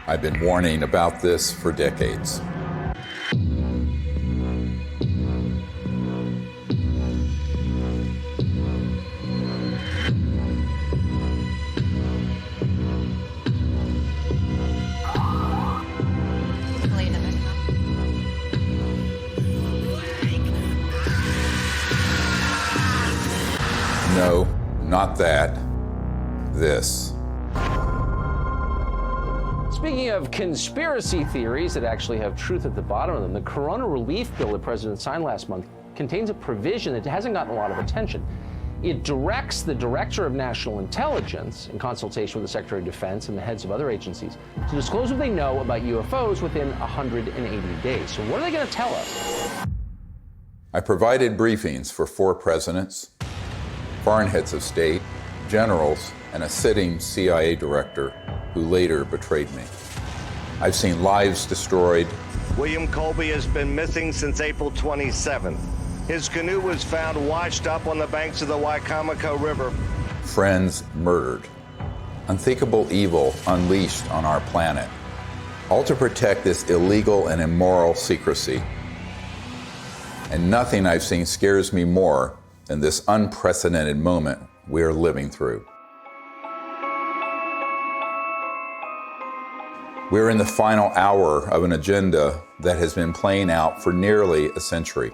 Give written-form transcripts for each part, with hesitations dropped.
I've been warning about this for decades. No, not that. This. Speaking of conspiracy theories that actually have truth at the bottom of them, the Corona Relief Bill the President signed last month contains a provision that hasn't gotten a lot of attention. It directs the Director of National Intelligence, in consultation with the Secretary of Defense and the heads of other agencies, to disclose what they know about UFOs within 180 days. So what are they going to tell us? I provided briefings for 4 presidents, foreign heads of state, generals, and a sitting CIA director who later betrayed me. I've seen lives destroyed. William Colby has been missing since April 27th. His canoe was found washed up on the banks of the Wicomico River. Friends murdered. Unthinkable evil unleashed on our planet. All to protect this illegal and immoral secrecy. And nothing I've seen scares me more than this unprecedented moment we are living through. We're in the final hour of an agenda that has been playing out for nearly a century.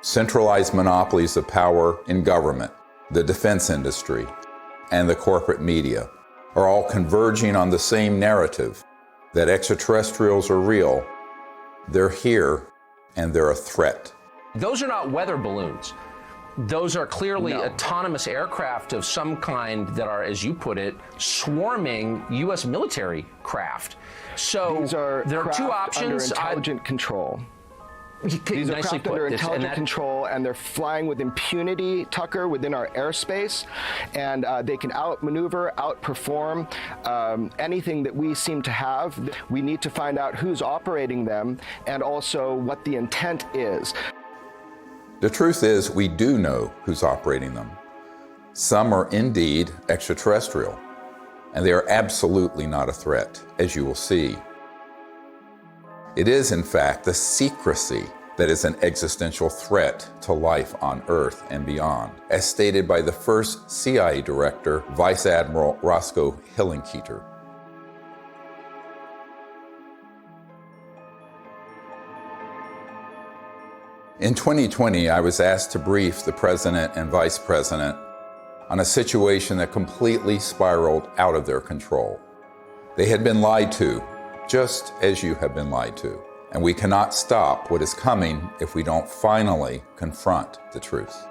Centralized monopolies of power in government, the defense industry, and the corporate media are all converging on the same narrative that extraterrestrials are real, they're here, and they're a threat. Those are not weather balloons. Those are clearly autonomous aircraft of some kind that are, as you put it, swarming U.S. military craft. So there are 2 options. Under intelligent control. These are craft under intelligent control, and they're flying with impunity, Tucker, within our airspace, and they can outmaneuver, outperform anything that we seem to have. We need to find out who's operating them and also what the intent is. The truth is, we do know who's operating them. Some are indeed extraterrestrial, and they are absolutely not a threat, as you will see. It is, in fact, the secrecy that is an existential threat to life on Earth and beyond, as stated by the first CIA director, Vice Admiral Roscoe Hillenkoetter. In 2020, I was asked to brief the President and Vice President on a situation that completely spiraled out of their control. They had been lied to, just as you have been lied to. And we cannot stop what is coming if we don't finally confront the truth.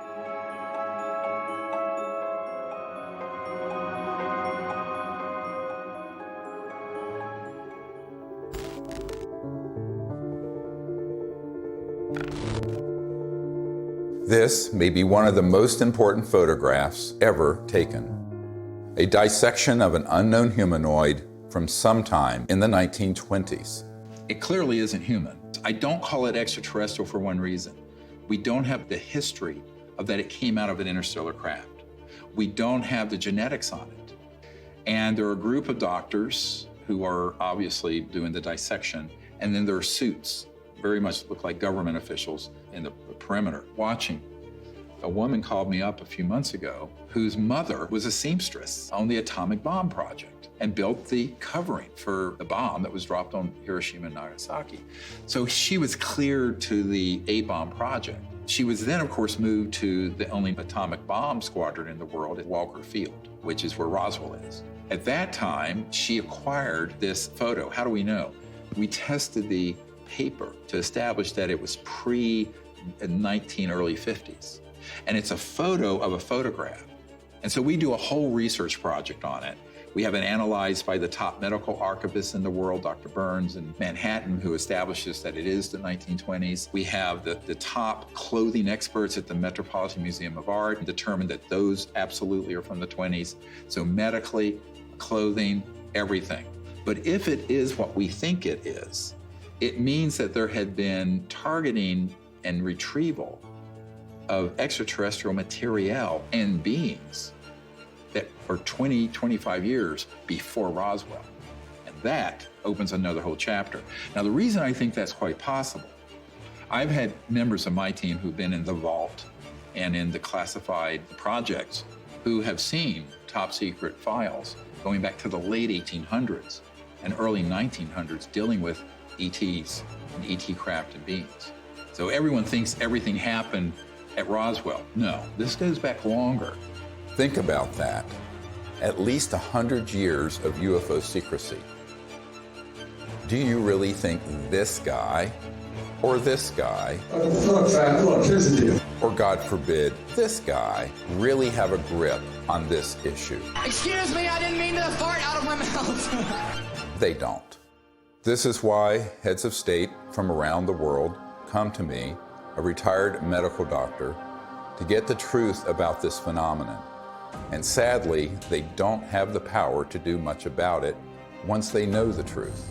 This may be one of the most important photographs ever taken. A dissection of an unknown humanoid from sometime in the 1920s. It clearly isn't human. I don't call it extraterrestrial for one reason. We don't have the history of that it came out of an interstellar craft. We don't have the genetics on it. And there are a group of doctors who are obviously doing the dissection, and then there are suits, very much look like government officials in the perimeter, watching. A woman called me up a few months ago whose mother was a seamstress on the atomic bomb project and built the covering for the bomb that was dropped on Hiroshima and Nagasaki. So she was cleared to the A-bomb project. She was then, of course, moved to the only atomic bomb squadron in the world at Walker Field, which is where Roswell is. At that time, she acquired this photo. How do we know? We tested the paper to establish that it was pre-19 early 50s. And it's a photo of a photograph. And so we do a whole research project on it. We have it analyzed by the top medical archivists in the world, Dr. Burns in Manhattan, who establishes that it is the 1920s. We have the top clothing experts at the Metropolitan Museum of Art determined that those absolutely are from the 20s. So medically, clothing, everything. But if it is what we think it is, it means that there had been targeting and retrieval of extraterrestrial material and beings that for 20, 25 years before Roswell. And that opens another whole chapter. Now, the reason I think that's quite possible, I've had members of my team who've been in the vault and in the classified projects who have seen top secret files going back to the late 1800s and early 1900s dealing with ETs and ET craft and beings. So everyone thinks everything happened at Roswell. No, this goes back longer. Think about that. At least 100 years of UFO secrecy. Do you really think this guy, or this guy, or God forbid, this guy, really have a grip on this issue? Excuse me, I didn't mean to fart out of my mouth. They don't. This is why heads of state from around the world come to me, a retired medical doctor, to get the truth about this phenomenon. And sadly, they don't have the power to do much about it once they know the truth.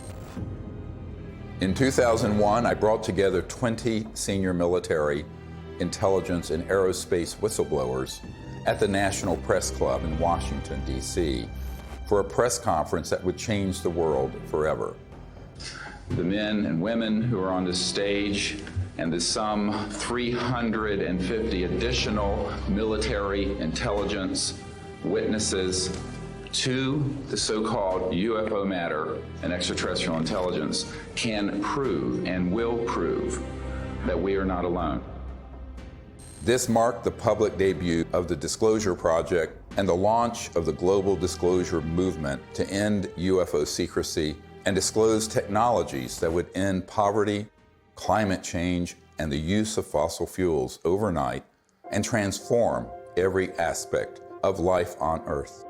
In 2001, I brought together 20 senior military, intelligence, and aerospace whistleblowers at the National Press Club in Washington, D.C., for a press conference that would change the world forever. The men and women who are on this stage and the some 350 additional military intelligence witnesses to the so-called UFO matter and extraterrestrial intelligence can prove and will prove that we are not alone. This marked the public debut of the Disclosure Project and the launch of the global disclosure movement to end UFO secrecy and disclose technologies that would end poverty, climate change, and the use of fossil fuels overnight and transform every aspect of life on Earth.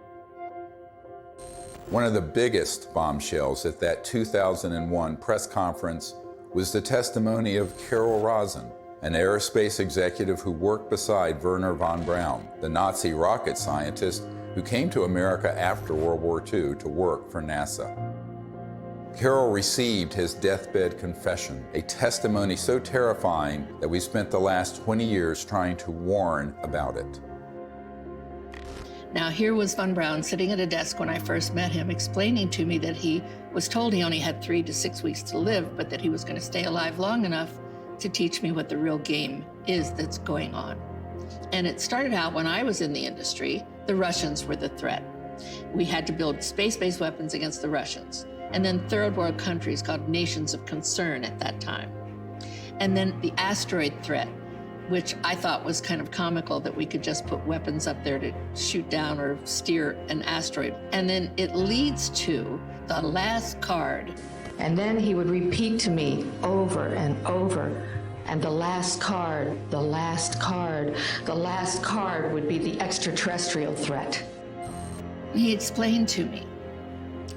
One of the biggest bombshells at that 2001 press conference was the testimony of Carol Rosin, an aerospace executive who worked beside Wernher von Braun, the Nazi rocket scientist who came to America after World War II to work for NASA. Carol received his deathbed confession, a testimony so terrifying that we spent the last 20 years trying to warn about it. Now, here was von Braun sitting at a desk when I first met him, explaining to me that he was told he only had 3 to 6 weeks to live, but that he was going to stay alive long enough to teach me what the real game is that's going on. And it started out when I was in the industry, the Russians were the threat. We had to build space-based weapons against the Russians. And then third world countries called nations of concern at that time. And then the asteroid threat, which I thought was kind of comical that we could just put weapons up there to shoot down or steer an asteroid. And then it leads to the last card. And then he would repeat to me over and over, and the last card, the last card, the last card would be the extraterrestrial threat. He explained to me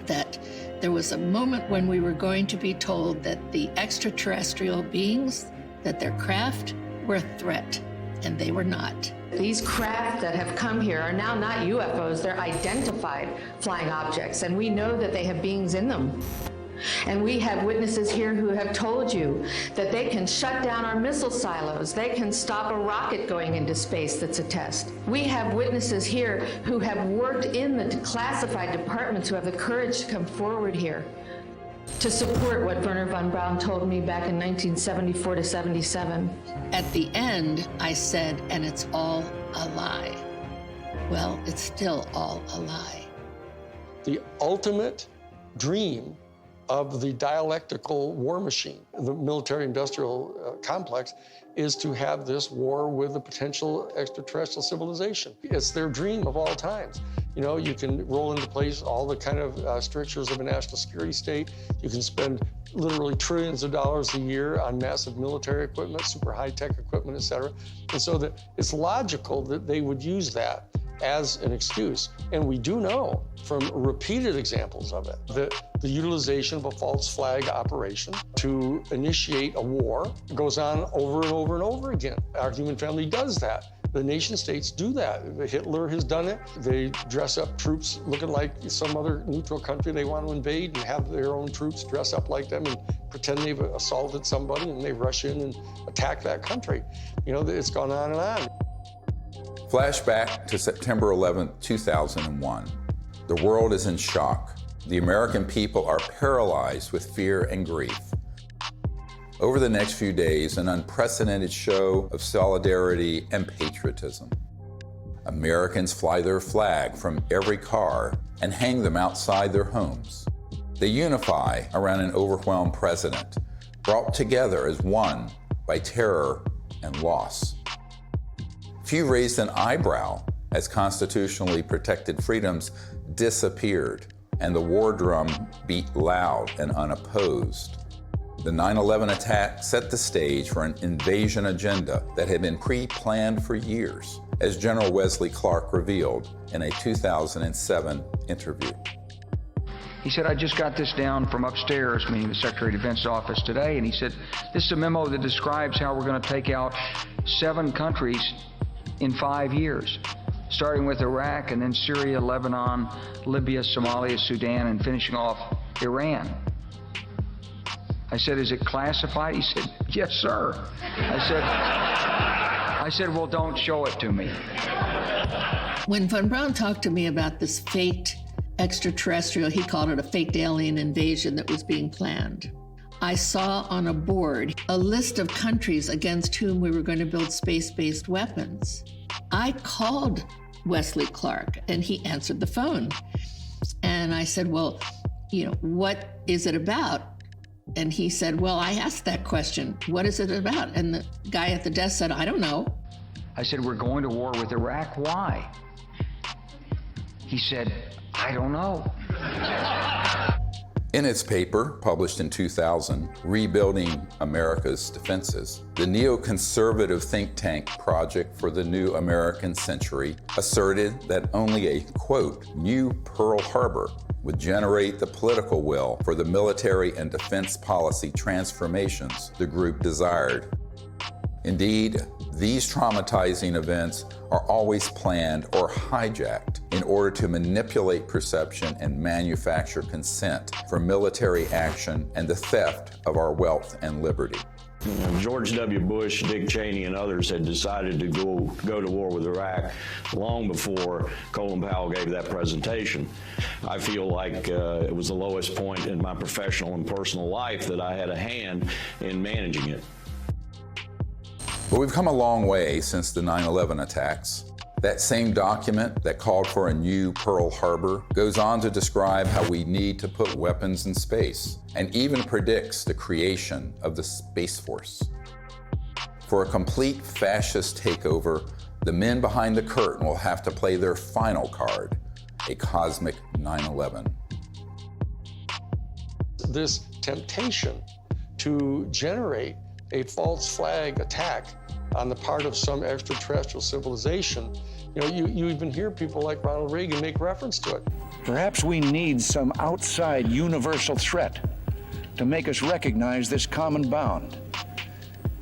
that there was a moment when we were going to be told that the extraterrestrial beings, that their craft were a threat, and they were not. These craft that have come here are now not UFOs, they're identified flying objects, and we know that they have beings in them. And we have witnesses here who have told you that they can shut down our missile silos. They can stop a rocket going into space that's a test. We have witnesses here who have worked in the classified departments who have the courage to come forward here to support what Wernher von Braun told me back in 1974 to 77. At the end, I said, and it's all a lie. Well, it's still all a lie. The ultimate dream of the dialectical war machine, the military-industrial complex, is to have this war with a potential extraterrestrial civilization. It's their dream of all times. You know, you can roll into place all the kind of strictures of a national security state. You can spend literally trillions of dollars a year on massive military equipment, super high-tech equipment, et cetera. And so that it's logical that they would use that as an excuse. And we do know from repeated examples of it that the utilization of a false flag operation to initiate a war goes on over and over and over again. Our human family does that. The nation states do that. Hitler has done it. They dress up troops looking like some other neutral country they want to invade and have their own troops dress up like them and pretend they've assaulted somebody, and they rush in and attack that country. You know, it's gone on and on. Flashback to September 11, 2001. The world is in shock. The American people are paralyzed with fear and grief. Over the next few days, an unprecedented show of solidarity and patriotism. Americans fly their flag from every car and hang them outside their homes. They unify around an overwhelmed president, brought together as one by terror and loss. Few raised an eyebrow as constitutionally protected freedoms disappeared and the war drum beat loud and unopposed. The 9/11 attack set the stage for an invasion agenda that had been pre-planned for years, as General Wesley Clark revealed in a 2007 interview. He said, I just got this down from upstairs, meaning the Secretary of Defense's office today, and he said, this is a memo that describes how we're going to take out 7 countries in 5 years, starting with Iraq and then Syria, Lebanon, Libya, Somalia, Sudan, and finishing off Iran. I said, is it classified? He said, yes, sir. I said, well, don't show it to me. When von Braun talked to me about this faked extraterrestrial, he called it a faked alien invasion that was being planned, I saw on a board a list of countries against whom we were going to build space-based weapons. I called Wesley Clark and he answered the phone. And I said, well, what is it about? And he said, well, I asked that question. What is it about? And the guy at the desk said, I don't know. I said, we're going to war with Iraq. Why? He said, I don't know. In its paper, published in 2000, Rebuilding America's Defenses, the neoconservative think tank Project for the New American Century asserted that only a, quote, new Pearl Harbor would generate the political will for the military and defense policy transformations the group desired. Indeed, these traumatizing events are always planned or hijacked in order to manipulate perception and manufacture consent for military action and the theft of our wealth and liberty. George W. Bush, Dick Cheney, and others had decided to go to war with Iraq long before Colin Powell gave that presentation. I feel like it was the lowest point in my professional and personal life that I had a hand in managing it. But we've come a long way since the 9/11 attacks. That same document that called for a new Pearl Harbor goes on to describe how we need to put weapons in space, and even predicts the creation of the Space Force. For a complete fascist takeover, the men behind the curtain will have to play their final card, a cosmic 9/11. This temptation to generate a false flag attack on the part of some extraterrestrial civilization, you even hear people like Ronald Reagan make reference to it. Perhaps we need some outside universal threat to make us recognize this common bound.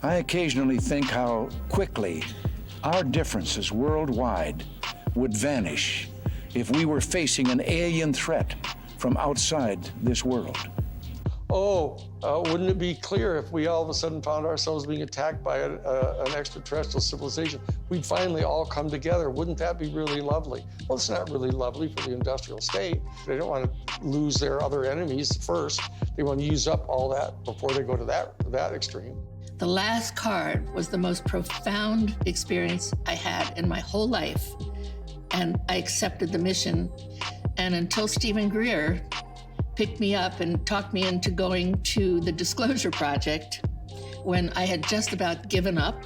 I occasionally think how quickly our differences worldwide would vanish if we were facing an alien threat from outside this world. Wouldn't it be clear if we all of a sudden found ourselves being attacked by an extraterrestrial civilization? We'd finally all come together. Wouldn't that be really lovely? Well, it's not really lovely for the industrial state. They don't want to lose their other enemies first. They want to use up all that before they go to that extreme. The last card was the most profound experience I had in my whole life. And I accepted the mission. And until Stephen Greer picked me up and talked me into going to the Disclosure Project, when I had just about given up,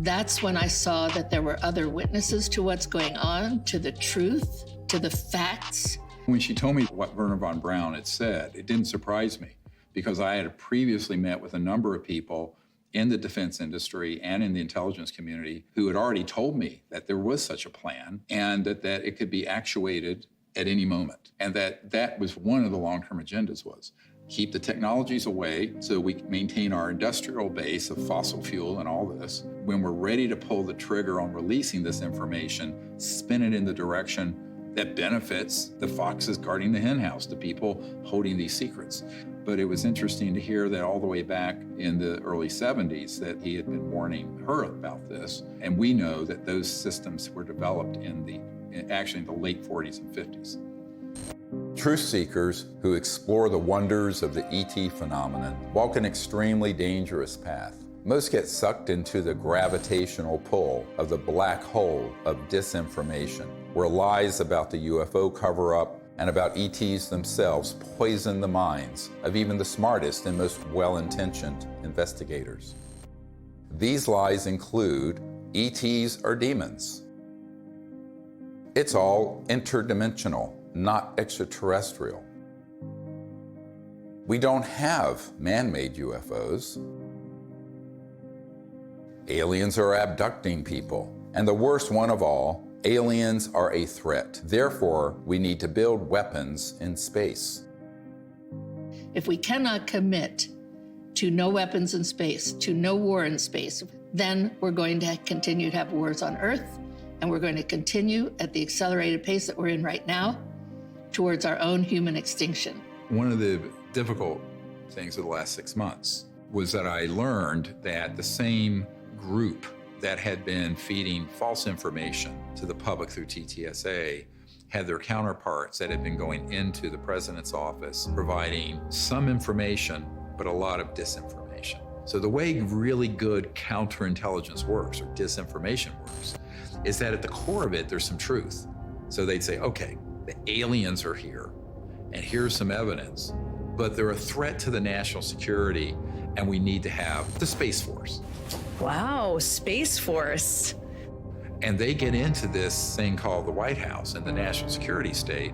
that's when I saw that there were other witnesses to what's going on, to the truth, to the facts. When she told me what Wernher von Braun had said, it didn't surprise me, because I had previously met with a number of people in the defense industry and in the intelligence community who had already told me that there was such a plan and that it could be actuated at any moment. And that was one of the long-term agendas, was keep the technologies away so we can maintain our industrial base of fossil fuel and all this. When we're ready to pull the trigger on releasing this information, spin it in the direction that benefits the foxes guarding the hen house, the people holding these secrets. But it was interesting to hear that all the way back in the early 70s that he had been warning her about this. And we know that those systems were developed in the late 40s and 50s. Truth seekers who explore the wonders of the ET phenomenon walk an extremely dangerous path. Most get sucked into the gravitational pull of the black hole of disinformation, where lies about the UFO cover-up and about ETs themselves poison the minds of even the smartest and most well-intentioned investigators. These lies include ETs are demons. It's all interdimensional, not extraterrestrial. We don't have man-made UFOs. Aliens are abducting people. And the worst one of all, aliens are a threat. Therefore, we need to build weapons in space. If we cannot commit to no weapons in space, to no war in space, then we're going to continue to have wars on Earth, and we're going to continue at the accelerated pace that we're in right now towards our own human extinction. One of the difficult things of the last 6 months was that I learned that the same group that had been feeding false information to the public through TTSA had their counterparts that had been going into the president's office providing some information, but a lot of disinformation. So the way really good counterintelligence works, or disinformation works, is that at the core of it, there's some truth. So they'd say, okay, the aliens are here, and here's some evidence, but they're a threat to the national security, and we need to have the Space Force. Wow, Space Force. And they get into this thing called the White House and the national security state,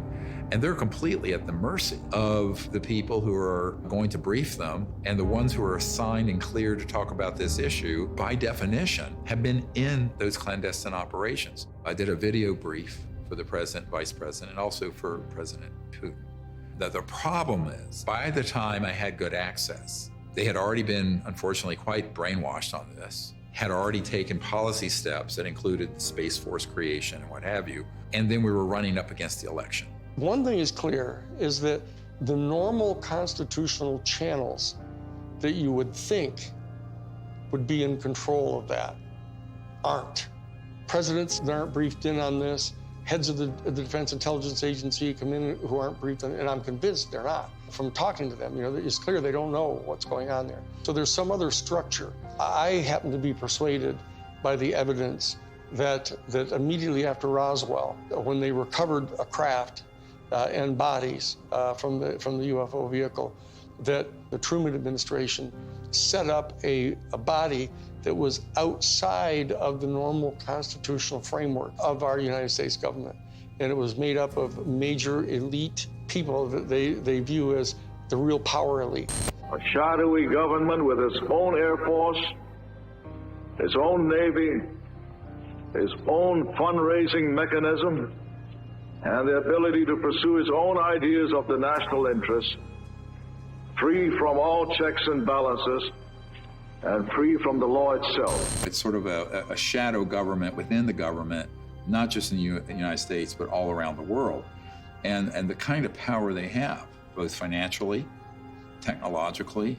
and they're completely at the mercy of the people who are going to brief them, and the ones who are assigned and cleared to talk about this issue, by definition, have been in those clandestine operations. I did a video brief for the president, vice president, and also for President Putin. That the problem is, by the time I had good access, they had already been, unfortunately, quite brainwashed on this, had already taken policy steps that included the Space Force creation and what have you, and then we were running up against the election. One thing is clear, is that the normal constitutional channels that you would think would be in control of that aren't. Presidents aren't briefed in on this. Heads of the Defense Intelligence Agency come in who aren't briefed, and I'm convinced they're not. From talking to them, it's clear they don't know what's going on there. So there's some other structure. I happen to be persuaded by the evidence that immediately after Roswell, when they recovered a craft and bodies from the UFO vehicle, that the Truman administration set up a body that was outside of the normal constitutional framework of our United States government. And it was made up of major elite people that they view as the real power elite. A shadowy government with its own Air Force, its own Navy, its own fundraising mechanism, and the ability to pursue its own ideas of the national interest, free from all checks and balances, and free from the law itself. It's sort of a shadow government within the government, not just in the United States, but all around the world. And the kind of power they have, both financially, technologically,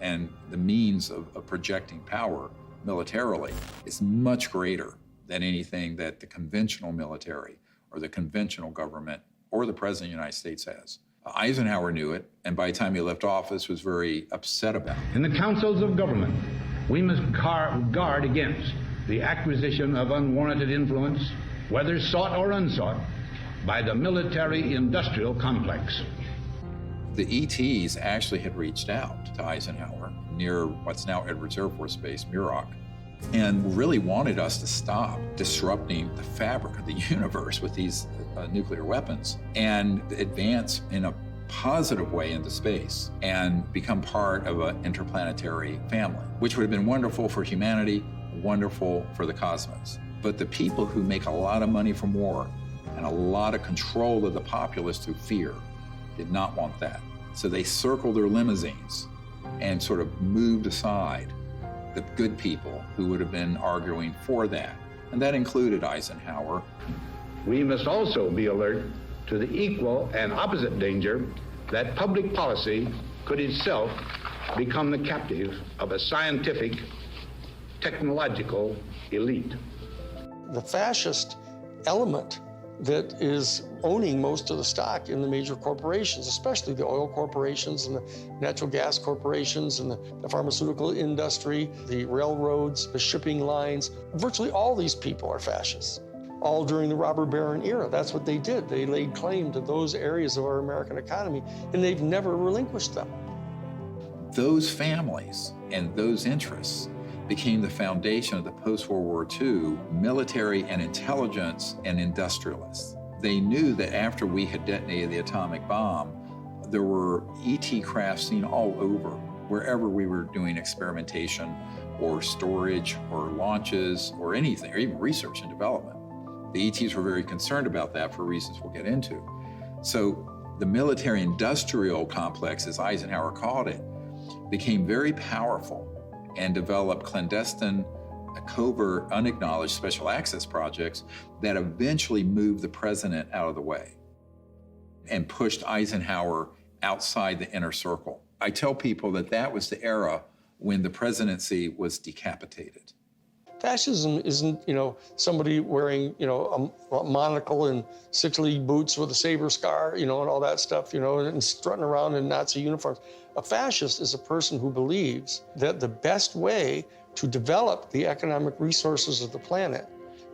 and the means of projecting power militarily, is much greater than anything that the conventional military or the conventional government or the President of the United States has. Eisenhower knew it, and by the time he left office was very upset about it. In the councils of government, we must guard against the acquisition of unwarranted influence, whether sought or unsought, by the military-industrial complex. The ETs actually had reached out to Eisenhower near what's now Edwards Air Force Base, Muroc, and really wanted us to stop disrupting the fabric of the universe with these nuclear weapons and advance in a positive way into space and become part of an interplanetary family, which would have been wonderful for humanity, wonderful for the cosmos. But the people who make a lot of money from war and a lot of control of the populace through fear did not want that. So they circled their limousines and sort of moved aside the good people who would have been arguing for that. And that included Eisenhower. We must also be alert to the equal and opposite danger that public policy could itself become the captive of a scientific, technological elite. The fascist element that is owning most of the stock in the major corporations, especially the oil corporations and the natural gas corporations and the pharmaceutical industry, the railroads, the shipping lines. Virtually all these people are fascists, all during the robber baron era. That's what they did. They laid claim to those areas of our American economy, and they've never relinquished them. Those families and those interests became the foundation of the post-World War II military and intelligence and industrialists. They knew that after we had detonated the atomic bomb, there were ET craft seen all over, wherever we were doing experimentation or storage or launches or anything, or even research and development. The ETs were very concerned about that for reasons we'll get into. So the military-industrial complex, as Eisenhower called it, became very powerful and developed clandestine, covert, unacknowledged special access projects that eventually moved the president out of the way and pushed Eisenhower outside the inner circle. I tell people that that was the era when the presidency was decapitated. Fascism isn't, somebody wearing, a monocle and six-league boots with a saber scar, and all that stuff, and strutting around in Nazi uniforms. A fascist is a person who believes that the best way to develop the economic resources of the planet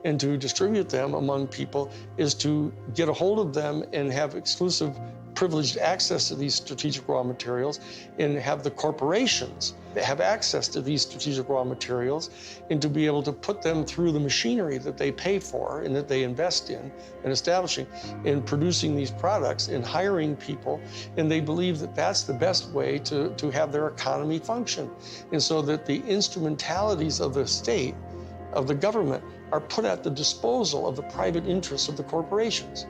and to distribute them among people is to get a hold of them and have exclusive privileged access to these strategic raw materials and have the corporations that have access to these strategic raw materials and to be able to put them through the machinery that they pay for and that they invest in and establishing and producing these products and hiring people. And they believe that that's the best way to have their economy function. And so that the instrumentalities of the state, of the government, are put at the disposal of the private interests of the corporations.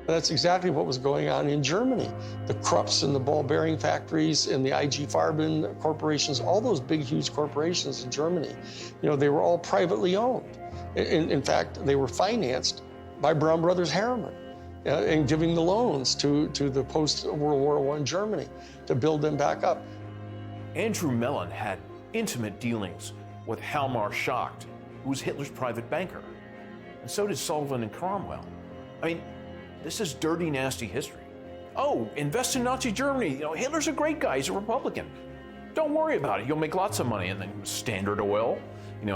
That's exactly what was going on in Germany. The Krupps and the ball bearing factories and the IG Farben corporations, all those big, huge corporations in Germany, they were all privately owned. In fact, they were financed by Brown Brothers Harriman and giving the loans to the post-World War I Germany to build them back up. Andrew Mellon had intimate dealings with Hjalmar Schacht, who was Hitler's private banker. And so did Sullivan and Cromwell. I mean, this is dirty, nasty history. Oh, invest in Nazi Germany. Hitler's a great guy. He's a Republican. Don't worry about it. You'll make lots of money. And then Standard Oil,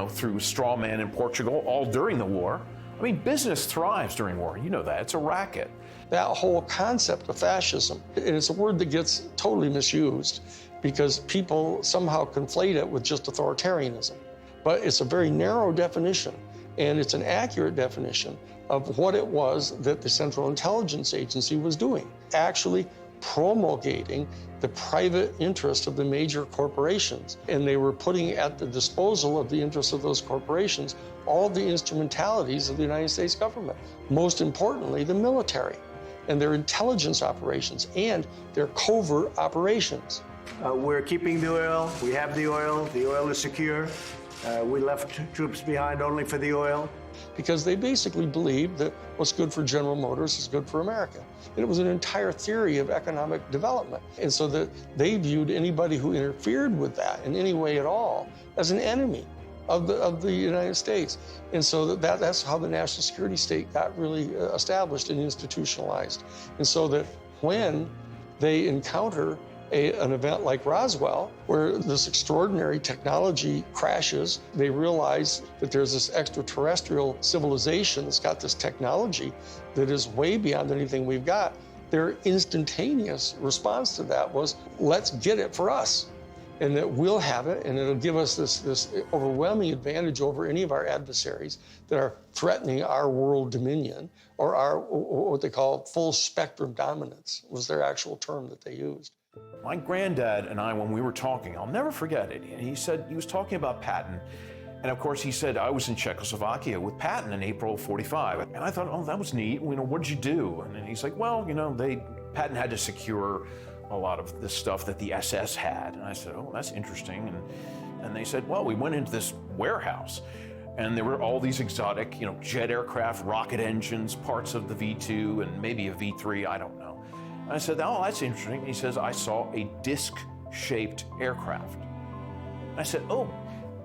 through straw man in Portugal, all during the war. I mean, business thrives during war. You know that. It's a racket. That whole concept of fascism, and it's a word that gets totally misused because people somehow conflate it with just authoritarianism. But it's a very narrow definition, and it's an accurate definition of what it was that the Central Intelligence Agency was doing, actually promulgating the private interest of the major corporations. And they were putting at the disposal of the interests of those corporations all the instrumentalities of the United States government, most importantly, the military and their intelligence operations and their covert operations. We're keeping the oil. We have the oil. The oil is secure. We left troops behind only for the oil. Because they basically believed that what's good for General Motors is good for America. And it was an entire theory of economic development. And so that they viewed anybody who interfered with that in any way at all as an enemy of the United States. And so that's how the national security state got really established and institutionalized. And so that when they encounter an event like Roswell, where this extraordinary technology crashes, they realize that there's this extraterrestrial civilization that's got this technology that is way beyond anything we've got. Their instantaneous response to that was, let's get it for us. And that we'll have it, and it'll give us this overwhelming advantage over any of our adversaries that are threatening our world dominion, or our, what they call full spectrum dominance, was their actual term that they used. My granddad and I, when we were talking, I'll never forget it. And he said, he was talking about Patton. And of course, he said, I was in Czechoslovakia with Patton in April of '45. And I thought, oh, that was neat. What did you do? And then he's like, well, Patton had to secure a lot of the stuff that the SS had. And I said, oh, that's interesting. And they said, well, we went into this warehouse and there were all these exotic, jet aircraft, rocket engines, parts of the V2 and maybe a V3, I don't know. And I said, oh, that's interesting. And he says, I saw a disc-shaped aircraft. And I said, oh,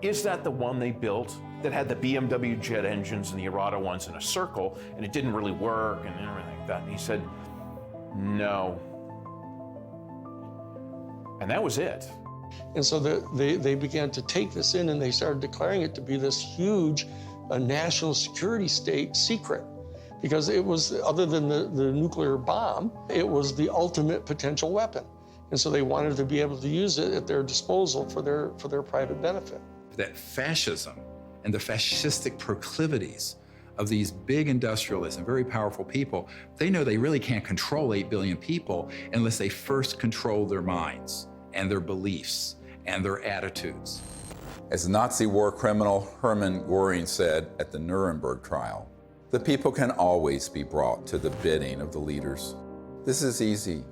is that the one they built that had the BMW jet engines and the Arada ones in a circle, and it didn't really work and everything like that? And he said, no. And that was it. And so they began to take this in, and they started declaring it to be this huge national security state secret, because it was, other than the nuclear bomb, it was the ultimate potential weapon. And so they wanted to be able to use it at their disposal for their private benefit. That fascism and the fascistic proclivities of these big industrialists and very powerful people, they know they really can't control 8 billion people unless they first control their minds and their beliefs and their attitudes. As Nazi war criminal Hermann Göring said at the Nuremberg trial, the people can always be brought to the bidding of the leaders. This is easy.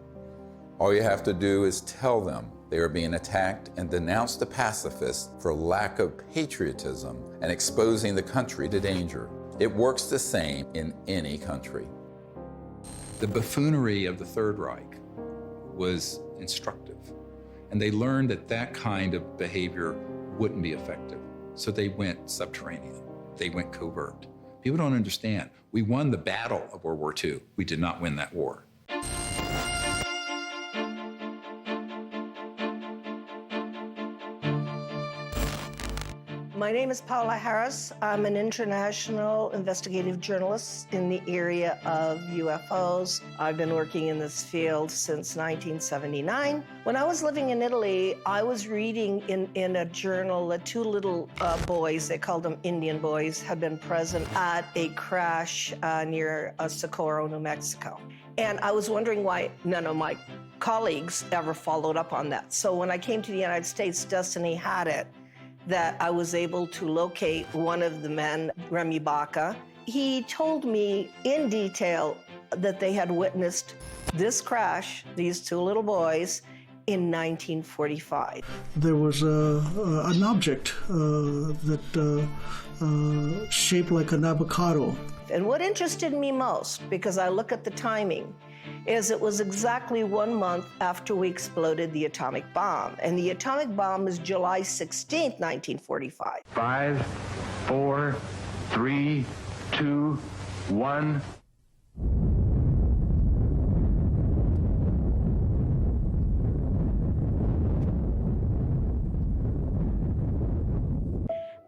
All you have to do is tell them they are being attacked and denounce the pacifists for lack of patriotism and exposing the country to danger. It works the same in any country. The buffoonery of the Third Reich was instructive, and they learned that that kind of behavior wouldn't be effective. So they went subterranean. They went covert. People don't understand. We won the battle of World War II. We did not win that war. My name is Paula Harris. I'm an international investigative journalist in the area of UFOs. I've been working in this field since 1979. When I was living in Italy, I was reading in a journal that two little boys, they called them Indian boys, had been present at a crash near Socorro, New Mexico. And I was wondering why none of my colleagues ever followed up on that. So when I came to the United States, Destiny had it, that I was able to locate one of the men, Remy Baca. He told me in detail that they had witnessed this crash, these two little boys, in 1945. There was an object that shaped like an avocado. And what interested me most, because I look at the timing, is it was exactly 1 month after we exploded the atomic bomb. And the atomic bomb is July 16th, 1945. 5, 4, 3, 2, 1.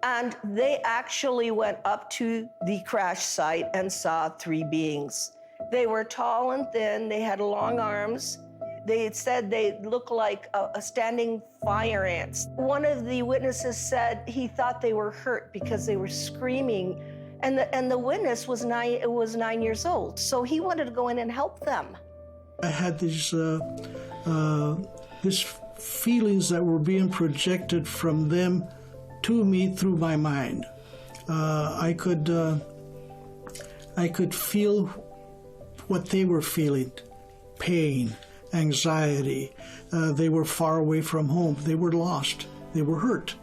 And they actually went up to the crash site and saw 3 beings. They were tall and thin, they had long arms. They had said they looked like a standing fire ants. One of the witnesses said he thought they were hurt because they were screaming, and the witness was 9 years old, so he wanted to go in and help them. I had these feelings that were being projected from them to me through my mind. I could feel what they were feeling, pain, anxiety. They were far away from home. They were lost. They were hurt.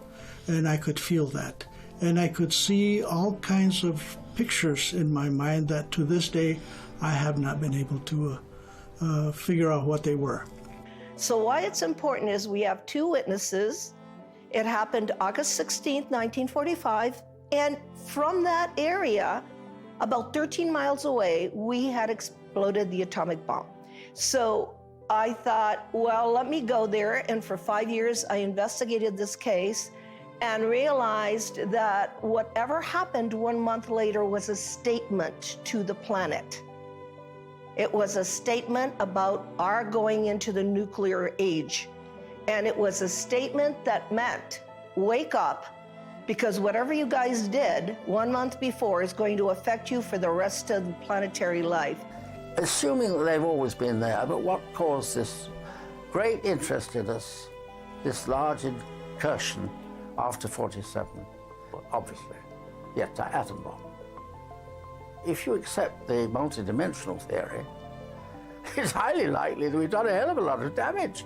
And I could feel that. And I could see all kinds of pictures in my mind that to this day I have not been able to figure out what they were. So why it's important is we have 2 witnesses. It happened August 16th, 1945. And from that area, about 13 miles away, we had exploded the atomic bomb. So I thought, well, let me go there. And for 5 years, I investigated this case and realized that whatever happened 1 month later was a statement to the planet. It was a statement about our going into the nuclear age. And it was a statement that meant, wake up, because whatever you guys did 1 month before is going to affect you for the rest of the planetary life. Assuming that they've always been there, but what caused this great interest in us, this large incursion after 47? Obviously, the atom bomb. If you accept the multidimensional theory, it's highly likely that we've done a hell of a lot of damage.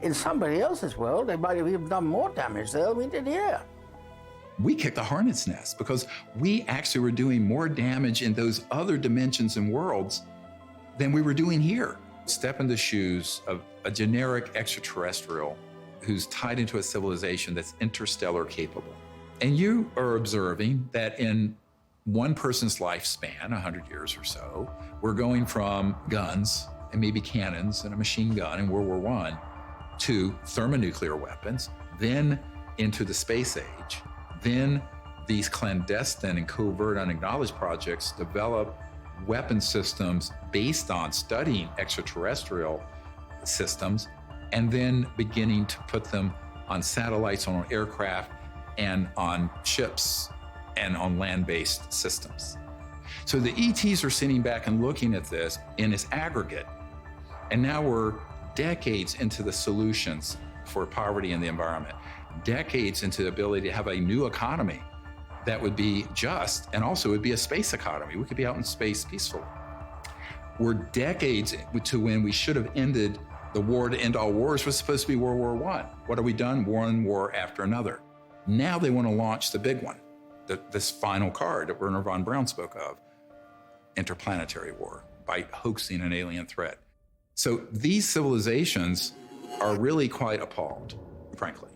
In somebody else's world, they might have even done more damage there than we did here. We kicked the hornet's nest because we actually were doing more damage in those other dimensions and worlds than we were doing here. Step in the shoes of a generic extraterrestrial who's tied into a civilization that's interstellar capable. And you are observing that in one person's lifespan, 100 years or so, we're going from guns and maybe cannons and a machine gun in World War I to thermonuclear weapons, then into the space age, then these clandestine and covert unacknowledged projects develop weapon systems based on studying extraterrestrial systems, and then beginning to put them on satellites, on aircraft, and on ships, and on land-based systems. So the ETs are sitting back and looking at this in its aggregate, and now we're decades into the solutions for poverty in the environment, decades into the ability to have a new economy that would be just, and also would be a space economy. We could be out in space peacefully. We're decades to when we should have ended the war to end all wars, was supposed to be World War I. What have we done? One war after another. Now they want to launch the big one, this final card that Wernher von Braun spoke of, interplanetary war, by hoaxing an alien threat. So these civilizations are really quite appalled, frankly.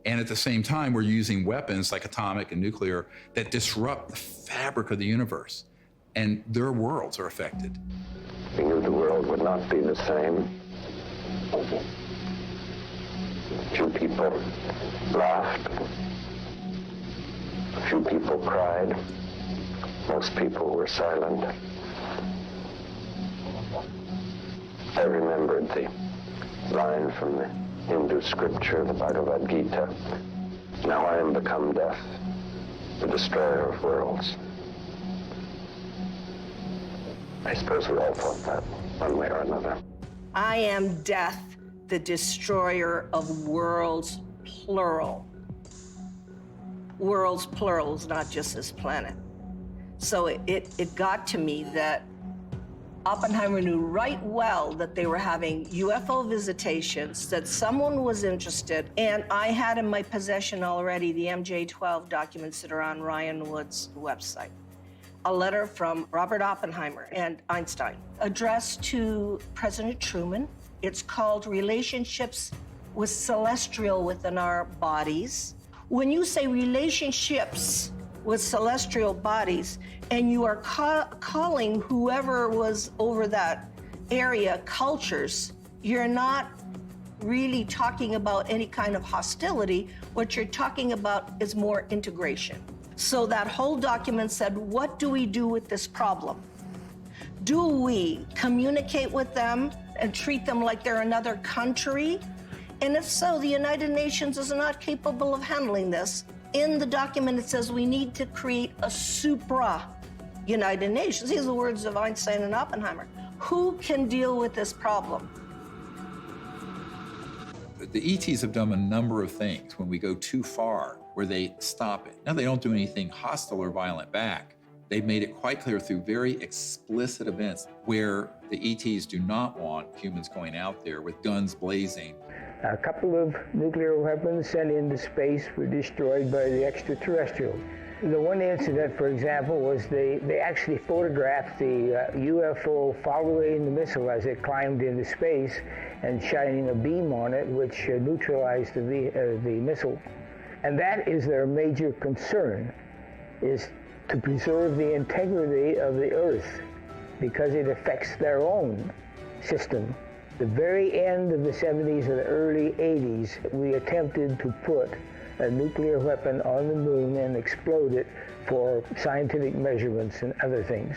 And at the same time, we're using weapons like atomic and nuclear that disrupt the fabric of the universe, and their worlds are affected. We knew the world would not be the same. Few people laughed. A few people cried. Most people were silent. I remembered the line from the Hindu scripture, the Bhagavad Gita. Now I am become death, the destroyer of worlds. I suppose we all thought that, one way or another. I am death, the destroyer of worlds, plural. Worlds, plural, is not just this planet. So it got to me that Oppenheimer knew right well that they were having UFO visitations, that someone was interested, and I had in my possession already the MJ-12 documents that are on Ryan Wood's website. A letter from Robert Oppenheimer and Einstein addressed to President Truman. It's called Relationships with Celestial Within Our Bodies. When you say relationships with celestial bodies, and you are calling whoever was over that area cultures, you're not really talking about any kind of hostility. What you're talking about is more integration. So that whole document said, what do we do with this problem? Do we communicate with them and treat them like they're another country? And if so, the United Nations is not capable of handling this. In the document, it says we need to create a supra-United Nations. These are the words of Einstein and Oppenheimer. Who can deal with this problem? The ETs have done a number of things when we go too far, where they stop it. Now, they don't do anything hostile or violent back. They've made it quite clear through very explicit events where the ETs do not want humans going out there with guns blazing. A couple of nuclear weapons sent into space were destroyed by the extraterrestrials. The one incident, for example, was they actually photographed the UFO following the missile as it climbed into space and shining a beam on it, which neutralized the missile. And that is their major concern, is to preserve the integrity of the Earth, because it affects their own system. The very end of the 70s and the early 80s, we attempted to put a nuclear weapon on the moon and explode it for scientific measurements and other things,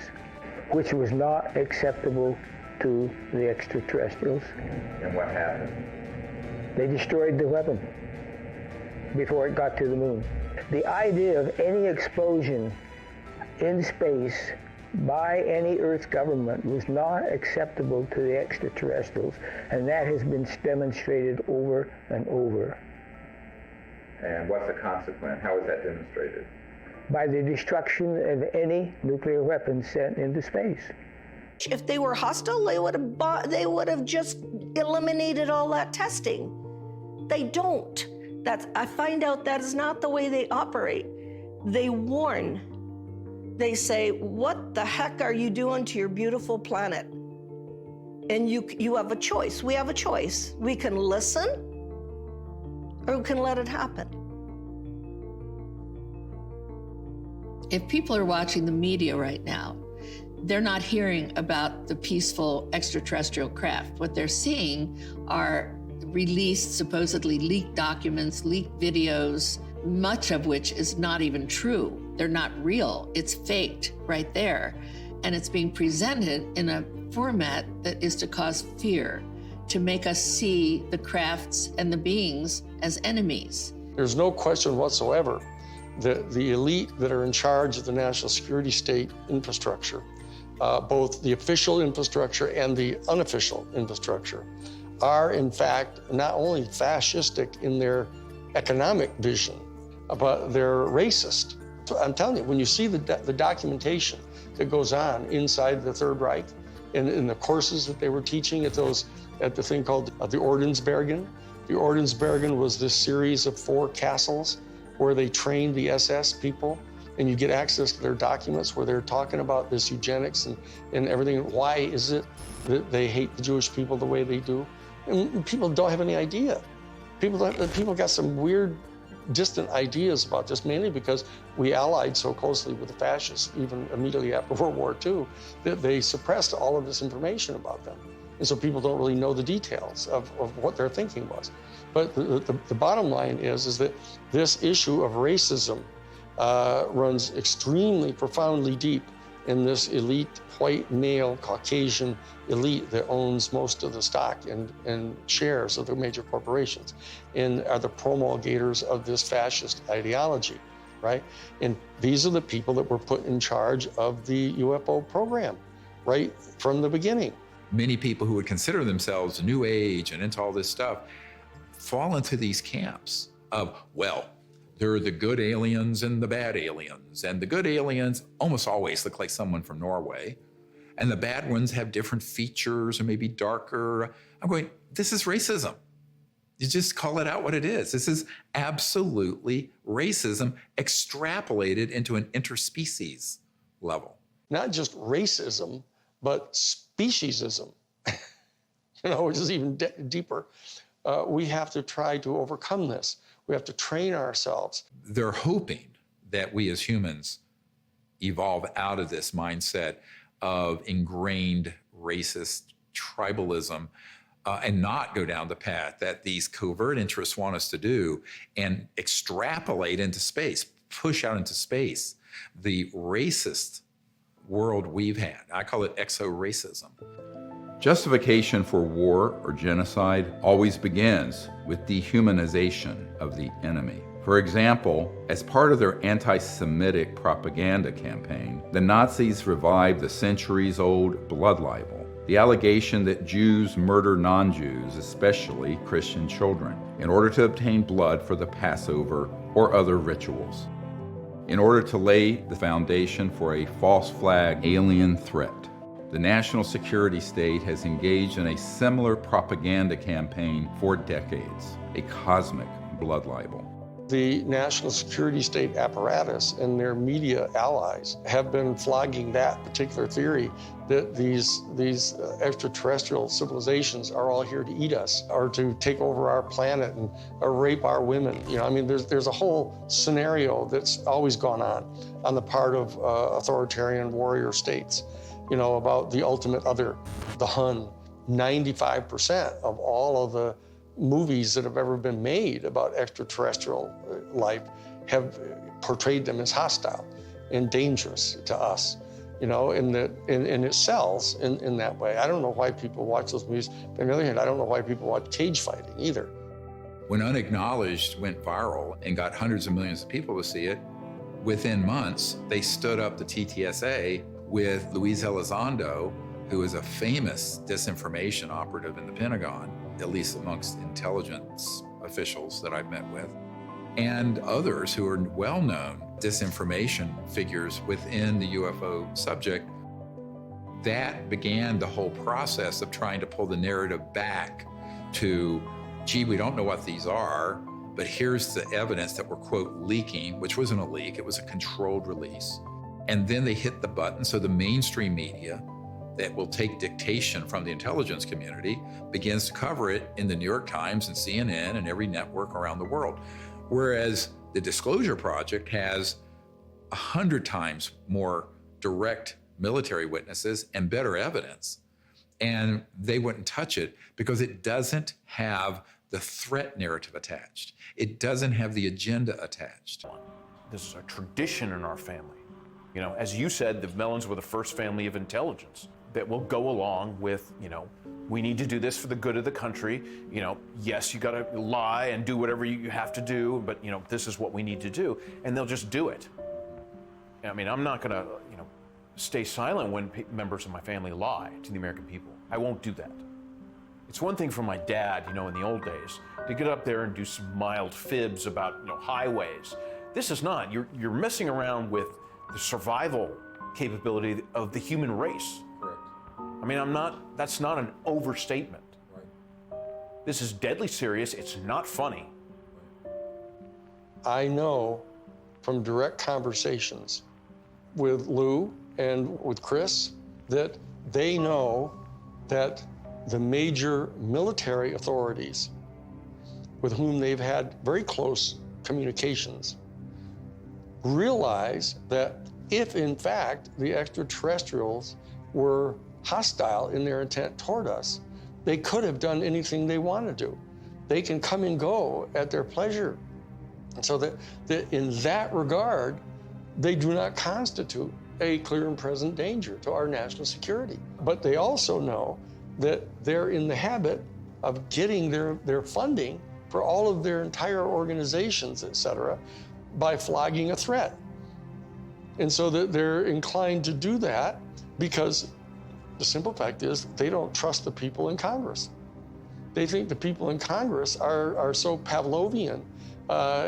which was not acceptable to the extraterrestrials. And what happened? They destroyed the weapon before it got to the moon. The idea of any explosion in space by any Earth government was not acceptable to the extraterrestrials, and that has been demonstrated over and over. And what's the consequence? How is that demonstrated? By the destruction of any nuclear weapons sent into space. If they were hostile, they would have just eliminated all that testing. They don't. I find out that is not the way they operate. They warn. They say, what the heck are you doing to your beautiful planet? And you have a choice. We have a choice. We can listen, or we can let it happen. If people are watching the media right now, they're not hearing about the peaceful extraterrestrial craft. What they're seeing are released, supposedly leaked documents, leaked videos, much of which is not even true. They're not real. It's faked right there. And it's being presented in a format that is to cause fear, to make us see the crafts and the beings as enemies. There's no question whatsoever that the elite that are in charge of the national security state infrastructure, both the official infrastructure and the unofficial infrastructure, are in fact not only fascistic in their economic vision, but they're racist. So I'm telling you, when you see the documentation that goes on inside the Third Reich, in the courses that they were teaching at the thing called the Ordensbergen. The Ordensbergen was this series of 4 castles where they trained the SS people, and you get access to their documents where they're talking about this eugenics and everything. Why is it that they hate the Jewish people the way they do? And people don't have any idea. People got some weird, distant ideas about this, mainly because we allied so closely with the fascists, even immediately after World War II, that they suppressed all of this information about them. And so people don't really know the details of what their thinking was. But the bottom line is that this issue of racism runs extremely profoundly deep in this elite, white, male, Caucasian elite that owns most of the stock and shares of the major corporations and are the promulgators of this fascist ideology, right? And these are the people that were put in charge of the UFO program right from the beginning. Many people who would consider themselves New Age and into all this stuff fall into these camps of, well, there are the good aliens and the bad aliens. And the good aliens almost always look like someone from Norway. And the bad ones have different features or maybe darker. I'm going, this is racism. You just call it out what it is. This is absolutely racism extrapolated into an interspecies level. Not just racism, but speciesism, which is even deeper. We have to try to overcome this. We have to train ourselves. They're hoping that we as humans evolve out of this mindset of ingrained racist tribalism and not go down the path that these covert interests want us to do and extrapolate into space, push out into space the racist world we've had. I call it exo-racism. Justification for war or genocide always begins with dehumanization of the enemy. For example, as part of their anti-Semitic propaganda campaign, the Nazis revived the centuries-old blood libel, the allegation that Jews murder non-Jews, especially Christian children, in order to obtain blood for the Passover or other rituals, in order to lay the foundation for a false flag alien threat. The national security state has engaged in a similar propaganda campaign for decades, a cosmic blood libel. The national security state apparatus and their media allies have been flogging that particular theory that these extraterrestrial civilizations are all here to eat us or to take over our planet and rape our women. There's a whole scenario that's always gone on the part of authoritarian warrior states, about the ultimate other, the Hun. 95% of all of the movies that have ever been made about extraterrestrial life have portrayed them as hostile and dangerous to us, and it sells in that way. I don't know why people watch those movies. But on the other hand, I don't know why people watch cage fighting either. When Unacknowledged went viral and got hundreds of millions of people to see it, within months, they stood up the TTSA with Luis Elizondo, who is a famous disinformation operative in the Pentagon, at least amongst intelligence officials that I've met with, and others who are well-known disinformation figures within the UFO subject. That began the whole process of trying to pull the narrative back to, gee, we don't know what these are, but here's the evidence that we're, quote, leaking, which wasn't a leak, it was a controlled release. And then they hit the button, so the mainstream media that will take dictation from the intelligence community begins to cover it in the New York Times and CNN and every network around the world. Whereas the Disclosure Project has 100 times more direct military witnesses and better evidence. And they wouldn't touch it because it doesn't have the threat narrative attached. It doesn't have the agenda attached. This is a tradition in our family. You know, as you said, the Mellons were the first family of intelligence that will go along with, you know, we need to do this for the good of the country. You know, yes, you gotta lie and do whatever you have to do, but, you know, this is what we need to do. And they'll just do it. I mean, I'm not gonna, you know, stay silent when members of my family lie to the American people. I won't do that. It's one thing for my dad, you know, in the old days, to get up there and do some mild fibs about, you know, highways. This is not. You're messing around with the survival capability of the human race. Correct. I mean, that's not an overstatement. Right. This is deadly serious. It's not funny. I know from direct conversations with Lou and with Chris that they know that the major military authorities with whom they've had very close communications realize that if in fact the extraterrestrials were hostile in their intent toward us, they could have done anything they want to do. They can come and go at their pleasure. And so that in that regard, they do not constitute a clear and present danger to our national security. But they also know that they're in the habit of getting their funding for all of their entire organizations, et cetera, by flogging a threat. And so that they're inclined to do that because the simple fact is they don't trust the people in Congress. They think the people in Congress are so Pavlovian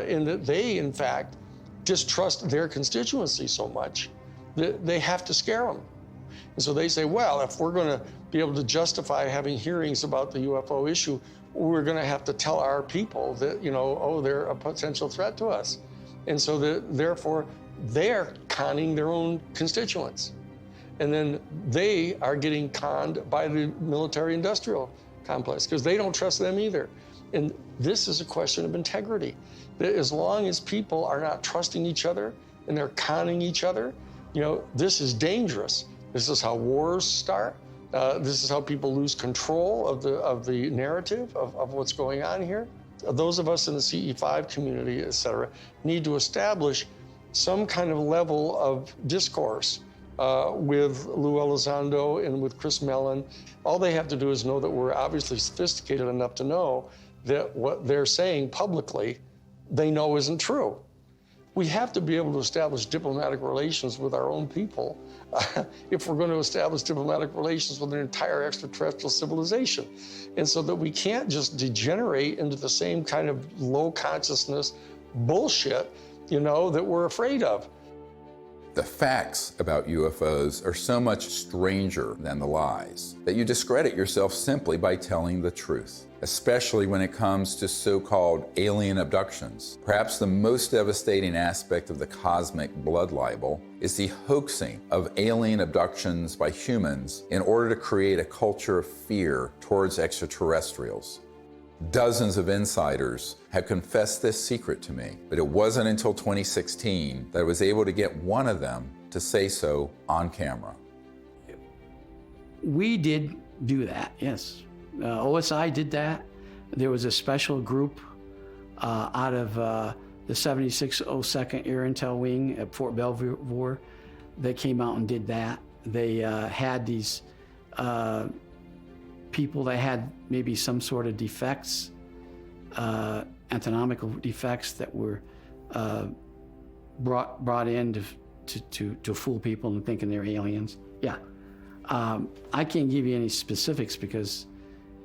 in that they, in fact, distrust their constituency so much that they have to scare them. And so they say, well, if we're going to be able to justify having hearings about the UFO issue, we're going to have to tell our people that, you know, oh, they're a potential threat to us. And so therefore, they're conning their own constituents. And then they are getting conned by the military-industrial complex because they don't trust them either. And this is a question of integrity. That as long as people are not trusting each other and they're conning each other, you know, this is dangerous. This is how wars start. This is how people lose control of the narrative of what's going on here. Those of us in the CE5 community, et cetera, need to establish some kind of level of discourse with Lou Elizondo and with Chris Mellon. All they have to do is know that we're obviously sophisticated enough to know that what they're saying publicly, they know isn't true. We have to be able to establish diplomatic relations with our own people if we're going to establish diplomatic relations with an entire extraterrestrial civilization. And so that we can't just degenerate into the same kind of low consciousness bullshit, you know, that we're afraid of. The facts about UFOs are so much stranger than the lies that you discredit yourself simply by telling the truth, especially when it comes to so-called alien abductions. Perhaps the most devastating aspect of the cosmic blood libel is the hoaxing of alien abductions by humans in order to create a culture of fear towards extraterrestrials. Dozens of insiders have confessed this secret to me, but it wasn't until 2016 that I was able to get one of them to say so on camera. We did do that, yes. OSI did that. There was a special group out of the 7602nd Air Intel Wing at Fort Belvoir that came out and did that. They had these people that had maybe some sort of defects, anatomical defects that were brought in to fool people into thinking they're aliens. Yeah, I can't give you any specifics because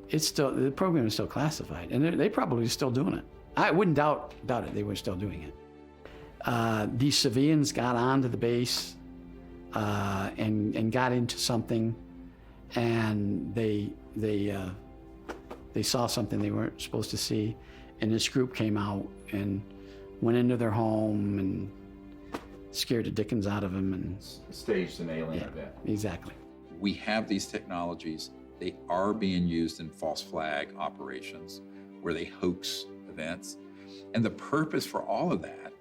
it's still, the program is still classified, and they probably still doing it. I wouldn't doubt it. They were still doing it. These civilians got onto the base and got into something, and they saw something they weren't supposed to see, and this group came out and went into their home and scared the dickens out of them and staged an alien event. Exactly. We have these technologies. They are being used in false flag operations where they hoax events. And the purpose for all of that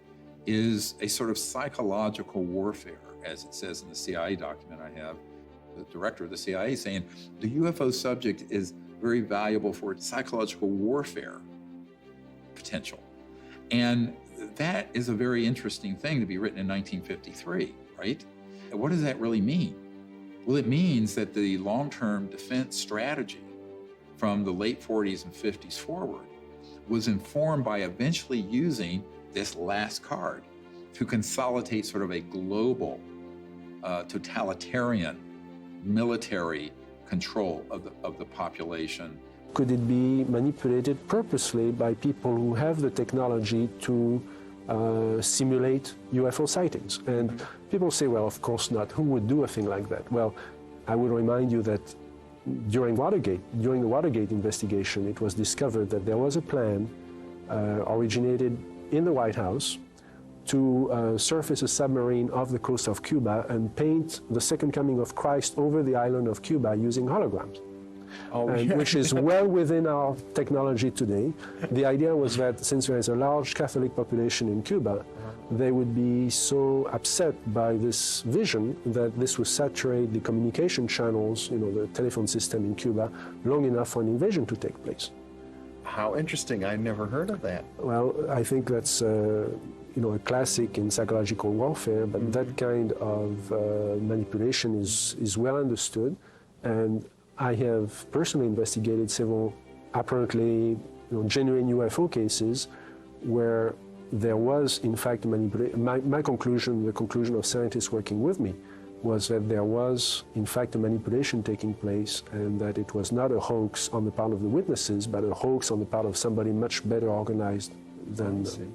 is a sort of psychological warfare, as it says in the CIA document I have, the director of the CIA saying the UFO subject is very valuable for its psychological warfare potential. And that is a very interesting thing to be written in 1953, right? And what does that really mean? Well, it means that the long-term defense strategy from the late 40s and 50s forward was informed by eventually using this last card to consolidate sort of a global, totalitarian military control of the population. Could it be manipulated purposely by people who have the technology to simulate UFO sightings? And people say, well, of course not. Who would do a thing like that? Well, I would remind you that during the Watergate investigation, it was discovered that there was a plan originated in the White House to surface a submarine off the coast of Cuba and paint the second coming of Christ over the island of Cuba using holograms. Which is well within our technology today. The idea was that since there is a large Catholic population in Cuba, they would be so upset by this vision that this would saturate the communication channels, the telephone system in Cuba, long enough for an invasion to take place. How interesting. I never heard of that. Well, I think that's a classic in psychological warfare, but that kind of manipulation is well understood. And I have personally investigated several apparently genuine UFO cases where there was, in fact, manipulation. My conclusion, the conclusion of scientists working with me, was that there was, in fact, a manipulation taking place and that it was not a hoax on the part of the witnesses, but a hoax on the part of somebody much better organized than them.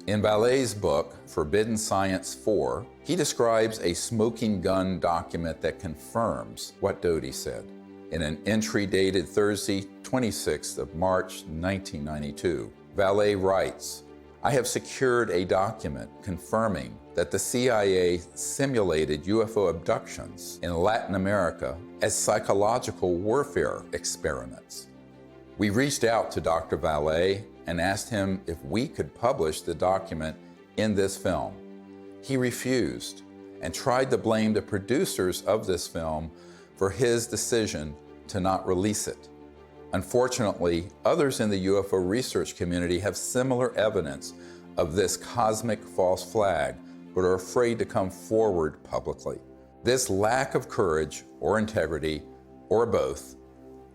In Vallee's book, Forbidden Science 4, he describes a smoking gun document that confirms what Doty said. In an entry dated Thursday, 26th of March, 1992, Vallee writes, "I have secured a document confirming that the CIA simulated UFO abductions in Latin America as psychological warfare experiments. We reached out to Dr. Vallee and asked him if we could publish the document in this film. He refused and tried to blame the producers of this film for his decision to not release it. Unfortunately, others in the UFO research community have similar evidence of this cosmic false flag, but are afraid to come forward publicly. This lack of courage or integrity, or both,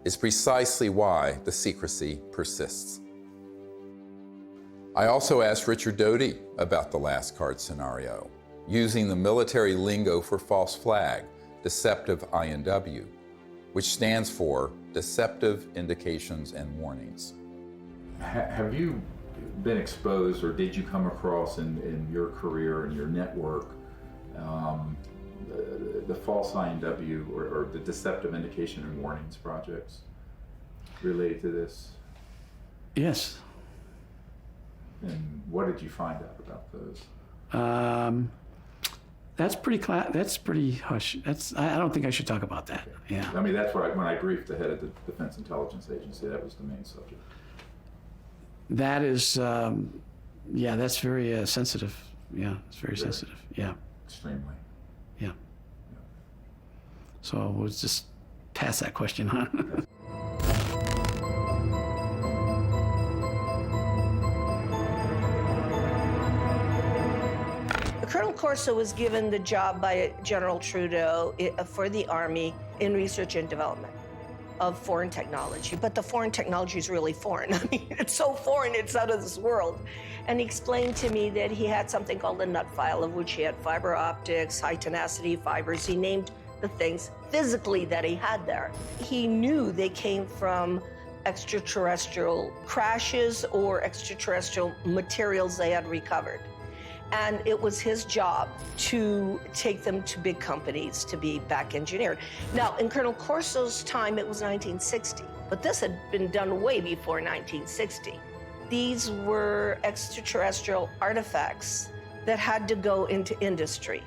is precisely why the secrecy persists." I also asked Richard Doty about the last card scenario, using the military lingo for false flag, deceptive INW, which stands for Deceptive Indications and Warnings. Have you been exposed, or did you come across in your career and your network the false INW or the Deceptive Indication and Warnings projects related to this? Yes. And what did you find out about those? That's pretty hush. I don't think I should talk about that. Yeah. I mean, that's when I briefed the head of the Defense Intelligence Agency, that was the main subject. That is, that's very sensitive. Yeah, it's very sensitive. Yeah. Extremely. Yeah. So we'll just pass that question on. Colonel Corso was given the job by General Trudeau for the Army in research and development of foreign technology. But the foreign technology is really foreign. I mean, it's so foreign, it's out of this world. And he explained to me that he had something called a nut file, of which he had fiber optics, high tenacity fibers. He named the things physically that he had there. He knew they came from extraterrestrial crashes or extraterrestrial materials they had recovered. And it was his job to take them to big companies to be back engineered. Now, in Colonel Corso's time, it was 1960, but this had been done way before 1960. These were extraterrestrial artifacts that had to go into industry.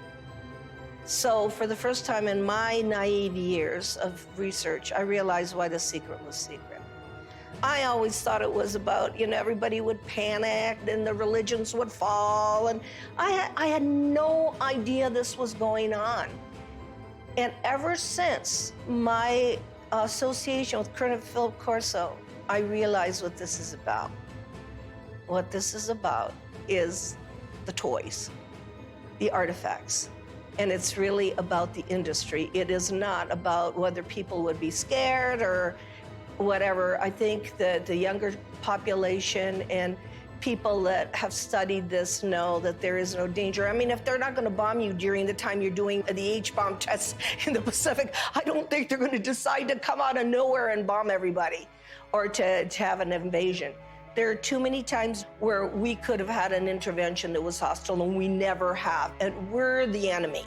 So for the first time in my naive years of research, I realized why the secret was secret. I always thought it was about, everybody would panic and the religions would fall. And I had no idea this was going on. And ever since my association with Colonel Philip Corso, I realized what this is about. What this is about is the toys, the artifacts. And it's really about the industry. It is not about whether people would be scared or whatever. I think that the younger population and people that have studied this know that there is no danger. I mean, if they're not going to bomb you during the time you're doing the H-bomb tests in the Pacific, I don't think they're going to decide to come out of nowhere and bomb everybody or to have an invasion. There are too many times where we could have had an intervention that was hostile, and we never have, and we're the enemy.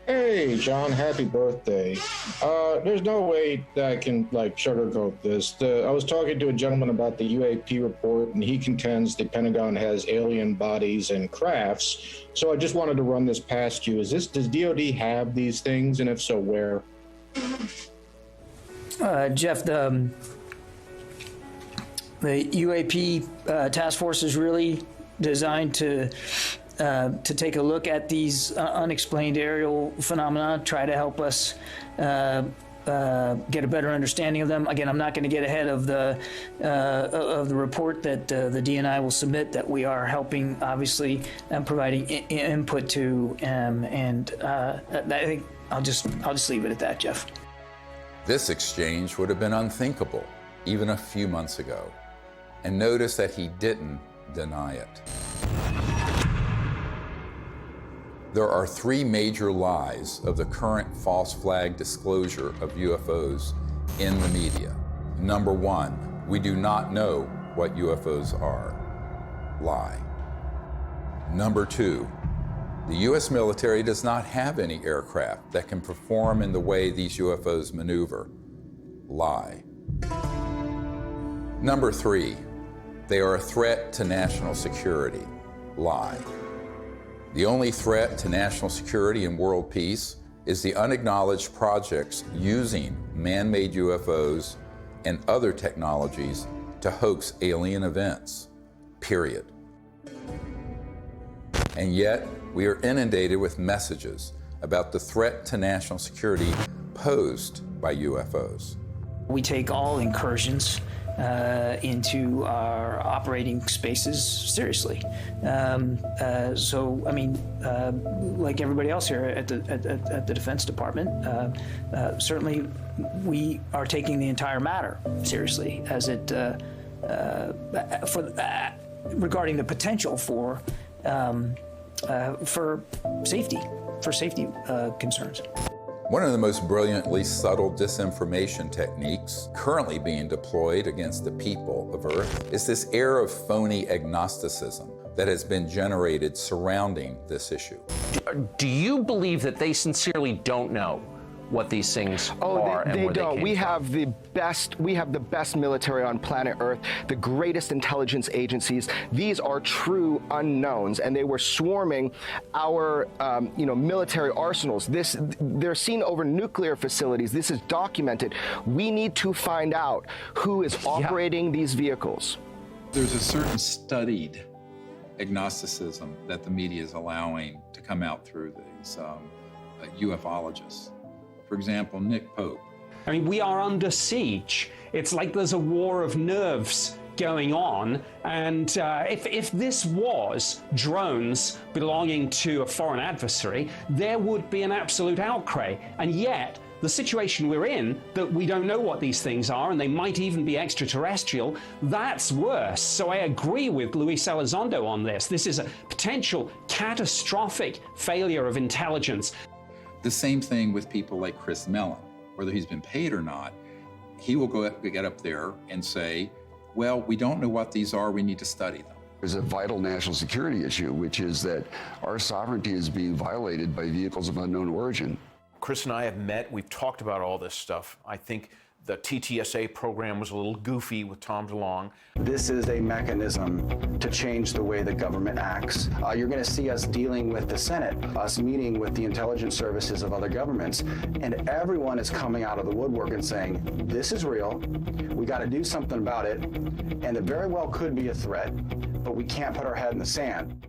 Hey, John, happy birthday. There's no way that I can, sugarcoat this. I was talking to a gentleman about the UAP report, and he contends the Pentagon has alien bodies and crafts. So I just wanted to run this past you. Does DOD have these things, and if so, where? Jeff, the UAP task force is really designed to take a look at these unexplained aerial phenomena, try to help us get a better understanding of them. Again, I'm not going to get ahead of the report that the DNI will submit, that we are helping, obviously, and providing input to, and I think I'll just leave it at that, Jeff. This exchange would have been unthinkable even a few months ago. And notice that he didn't deny it. There are three major lies of the current false flag disclosure of UFOs in the media. Number one, we do not know what UFOs are. Lie. Number two, the U.S. military does not have any aircraft that can perform in the way these UFOs maneuver. Lie. Number three, they are a threat to national security. Lie. The only threat to national security and world peace is the unacknowledged projects using man-made UFOs and other technologies to hoax alien events. Period. And yet, we are inundated with messages about the threat to national security posed by UFOs. We take all incursions into our operating spaces seriously. So, I mean, like everybody else here at the Defense Department, certainly we are taking the entire matter seriously as it regarding the potential for safety concerns. One of the most brilliantly subtle disinformation techniques currently being deployed against the people of Earth is this air of phony agnosticism that has been generated surrounding this issue. Do you believe that they sincerely don't know what these things are and where they don't? We have the best military on planet Earth, the greatest intelligence agencies. These are true unknowns, and they were swarming our military arsenals. They're seen over nuclear facilities. This is documented. We need to find out who is operating these vehicles. There's a certain studied agnosticism that the media is allowing to come out through these ufologists. For example, Nick Pope. I mean, we are under siege. It's like there's a war of nerves going on. And if this was drones belonging to a foreign adversary, there would be an absolute outcry. And yet, the situation we're in, that we don't know what these things are, and they might even be extraterrestrial, that's worse. So I agree with Luis Elizondo on this. This is a potential catastrophic failure of intelligence. The same thing with people like Chris Mellon. Whether he's been paid or not, he will get up there and say, well, we don't know what these are, we need to study them. There's a vital national security issue, which is that our sovereignty is being violated by vehicles of unknown origin. Chris and I have met, we've talked about all this stuff. I think the TTSA program was a little goofy with Tom DeLonge. This is a mechanism to change the way the government acts. You're going to see us dealing with the Senate, us meeting with the intelligence services of other governments, and everyone is coming out of the woodwork and saying, this is real, we got to do something about it, and it very well could be a threat, but we can't put our head in the sand.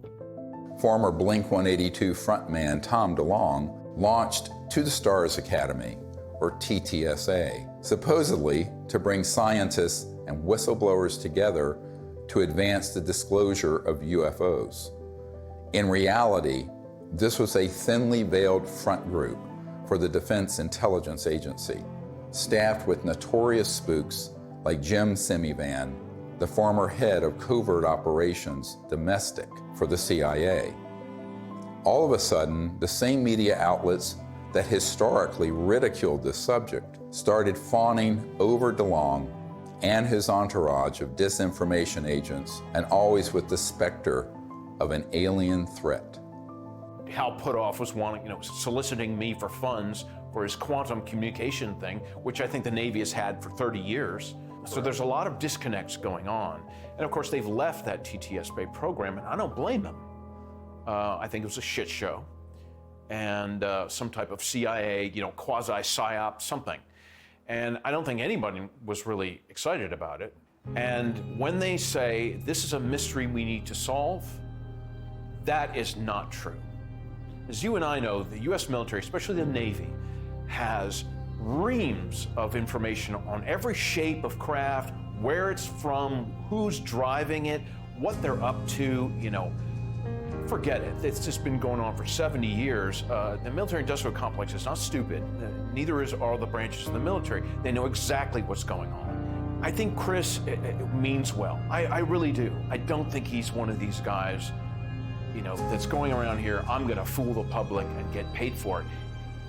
Former Blink-182 frontman Tom DeLonge launched To the Stars Academy, or TTSA, supposedly to bring scientists and whistleblowers together to advance the disclosure of UFOs. In reality, this was a thinly veiled front group for the Defense Intelligence Agency, staffed with notorious spooks like Jim Semivan, the former head of covert operations domestic for the CIA. All of a sudden, the same media outlets that historically ridiculed this subject started fawning over DeLonge and his entourage of disinformation agents, and always with the specter of an alien threat. Hal Puthoff was soliciting me for funds for his quantum communication thing, which I think the Navy has had for 30 years. So there's a lot of disconnects going on. And of course, they've left that TTSA program, and I don't blame them. I think it was a shit show. And some type of CIA, quasi-psyop, something. And I don't think anybody was really excited about it. And when they say, this is a mystery we need to solve, that is not true. As you and I know, the US military, especially the Navy, has reams of information on every shape of craft, where it's from, who's driving it, what they're up to, Forget it. It's just been going on for 70 years. The military-industrial complex is not stupid. Neither are the branches of the military. They know exactly what's going on. I think Chris means well. I really do. I don't think he's one of these guys, that's going around here, I'm going to fool the public and get paid for it.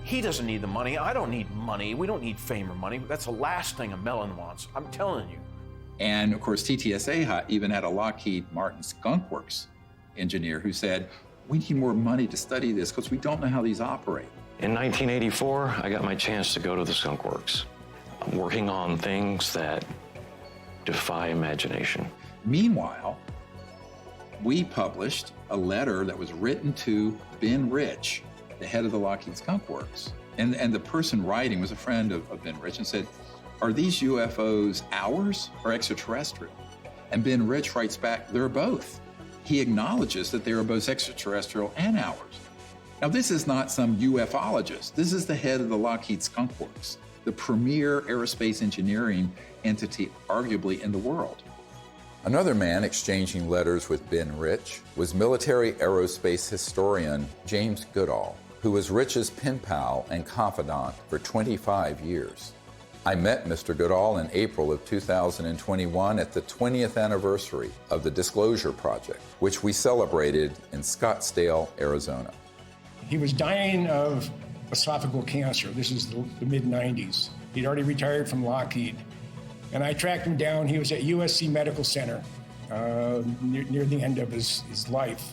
He doesn't need the money. I don't need money. We don't need fame or money. That's the last thing a melon wants. I'm telling you. And of course, TTSA even had a Lockheed Martin Skunk Works engineer who said, we need more money to study this because we don't know how these operate. In 1984, I got my chance to go to the Skunk Works. I'm working on things that defy imagination. Meanwhile, we published a letter that was written to Ben Rich, the head of the Lockheed Skunk Works. And the person writing was a friend of Ben Rich and said, are these UFOs ours or extraterrestrial? And Ben Rich writes back, they're both. He acknowledges that they are both extraterrestrial and ours. Now, this is not some ufologist. This is the head of the Lockheed Skunk Works, the premier aerospace engineering entity arguably in the world. Another man exchanging letters with Ben Rich was military aerospace historian James Goodall, who was Rich's pen pal and confidant for 25 years. I met Mr. Goodall in April of 2021 at the 20th anniversary of the Disclosure Project, which we celebrated in Scottsdale, Arizona. He was dying of esophageal cancer. This is the mid-90s. He'd already retired from Lockheed. And I tracked him down. He was at USC Medical Center near the end of his life.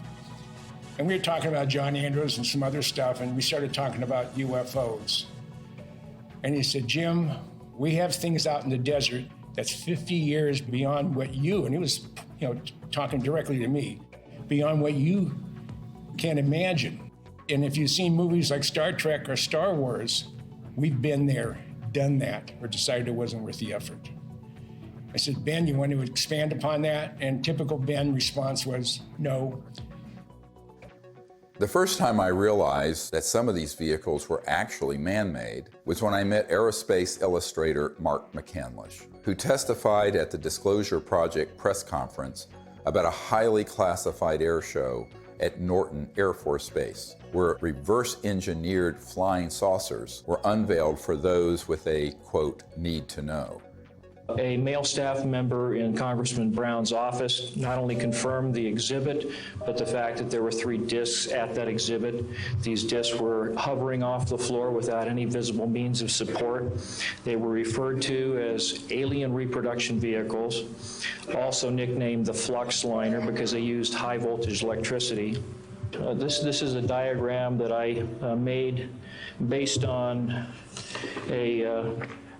And we were talking about John Andrews and some other stuff, and we started talking about UFOs. And he said, Jim, we have things out in the desert that's 50 years beyond what you, and he was talking directly to me, beyond what you can imagine. And if you've seen movies like Star Trek or Star Wars, we've been there, done that, or decided it wasn't worth the effort. I said, Ben, you want to expand upon that? And typical Ben response was, no. The first time I realized that some of these vehicles were actually man-made was when I met aerospace illustrator Mark McCandlish, who testified at the Disclosure Project press conference about a highly classified air show at Norton Air Force Base, where reverse-engineered flying saucers were unveiled for those with a, quote, need to know. A male staff member in Congressman Brown's office not only confirmed the exhibit, but the fact that there were 3 discs at that exhibit. These discs were hovering off the floor without any visible means of support. They were referred to as alien reproduction vehicles, also nicknamed the flux liner because they used high voltage electricity. This is a diagram that I made based on a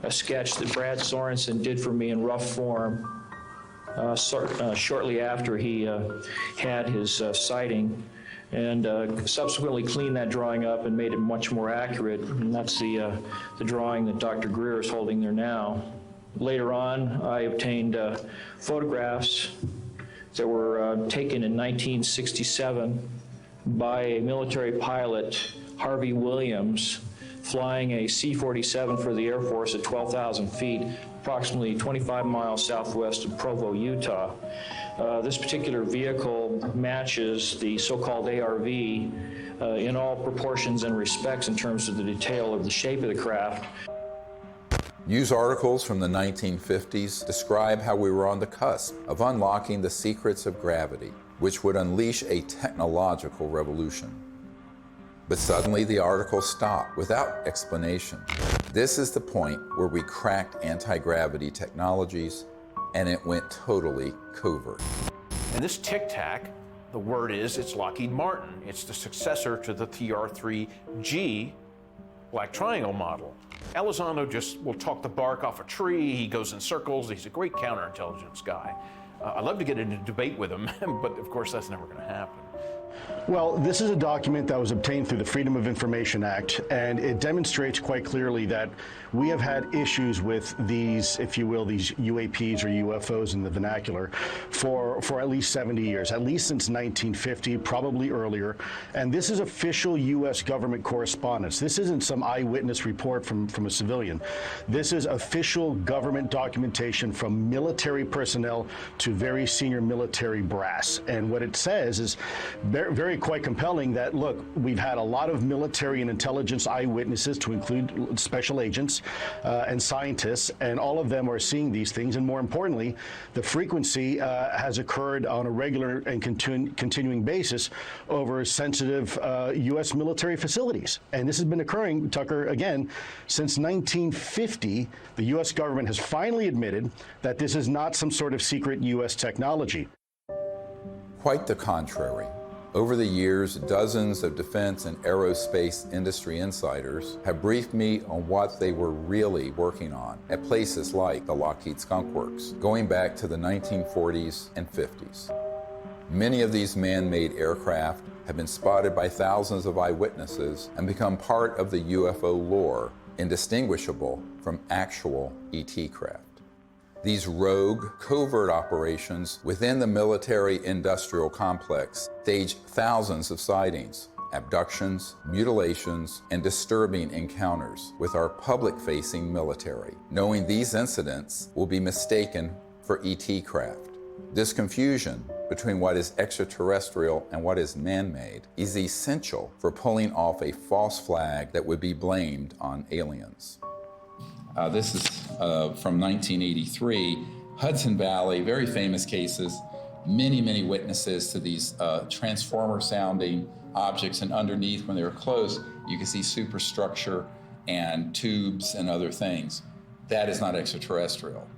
a sketch that Brad Sorensen did for me in rough form shortly after he had his sighting, and subsequently cleaned that drawing up and made it much more accurate. And that's the drawing that Dr. Greer is holding there now. Later on, I obtained photographs that were taken in 1967 by a military pilot, Harvey Williams, flying a C-47 for the Air Force at 12,000 feet, approximately 25 miles southwest of Provo, Utah. This particular vehicle matches the so-called ARV in all proportions and respects in terms of the detail of the shape of the craft. News articles from the 1950s describe how we were on the cusp of unlocking the secrets of gravity, which would unleash a technological revolution. But suddenly the articles stopped without explanation. This is the point where we cracked anti-gravity technologies, and it went totally covert. And this Tic Tac, the word is, it's Lockheed Martin. It's the successor to the TR-3G Black Triangle model. Elizondo just will talk the bark off a tree. He goes in circles. He's a great counterintelligence guy. I'd love to get into a debate with him, but of course that's never going to happen. Well, this is a document that was obtained through the Freedom of Information Act, and it demonstrates quite clearly that we have had issues with these, if you will, these UAPs or UFOs in the vernacular for at least 70 years, at least since 1950, probably earlier. And this is official U.S. government correspondence. This isn't some eyewitness report from a civilian. This is official government documentation from military personnel to very senior military brass. And what it says is very quite compelling that, look, we've had a lot of military and intelligence eyewitnesses, to include special agents and scientists, and all of them are seeing these things. And more importantly, the frequency has occurred on a regular and continuing basis over sensitive U.S. military facilities. And this has been occurring, Tucker, again, since 1950. The U.S. government has finally admitted that this is not some sort of secret U.S. technology. Quite the contrary. Over the years, dozens of defense and aerospace industry insiders have briefed me on what they were really working on at places like the Lockheed Skunk Works, going back to the 1940s and 50s. Many of these man-made aircraft have been spotted by thousands of eyewitnesses and become part of the UFO lore, indistinguishable from actual ET craft. These rogue, covert operations within the military-industrial complex stage thousands of sightings, abductions, mutilations, and disturbing encounters with our public-facing military, knowing these incidents will be mistaken for ET craft. This confusion between what is extraterrestrial and what is man-made is essential for pulling off a false flag that would be blamed on aliens. This is from 1983, Hudson Valley, very famous cases, many witnesses to these transformer-sounding objects, and underneath, when they were close, you can see superstructure and tubes and other things. That is not extraterrestrial.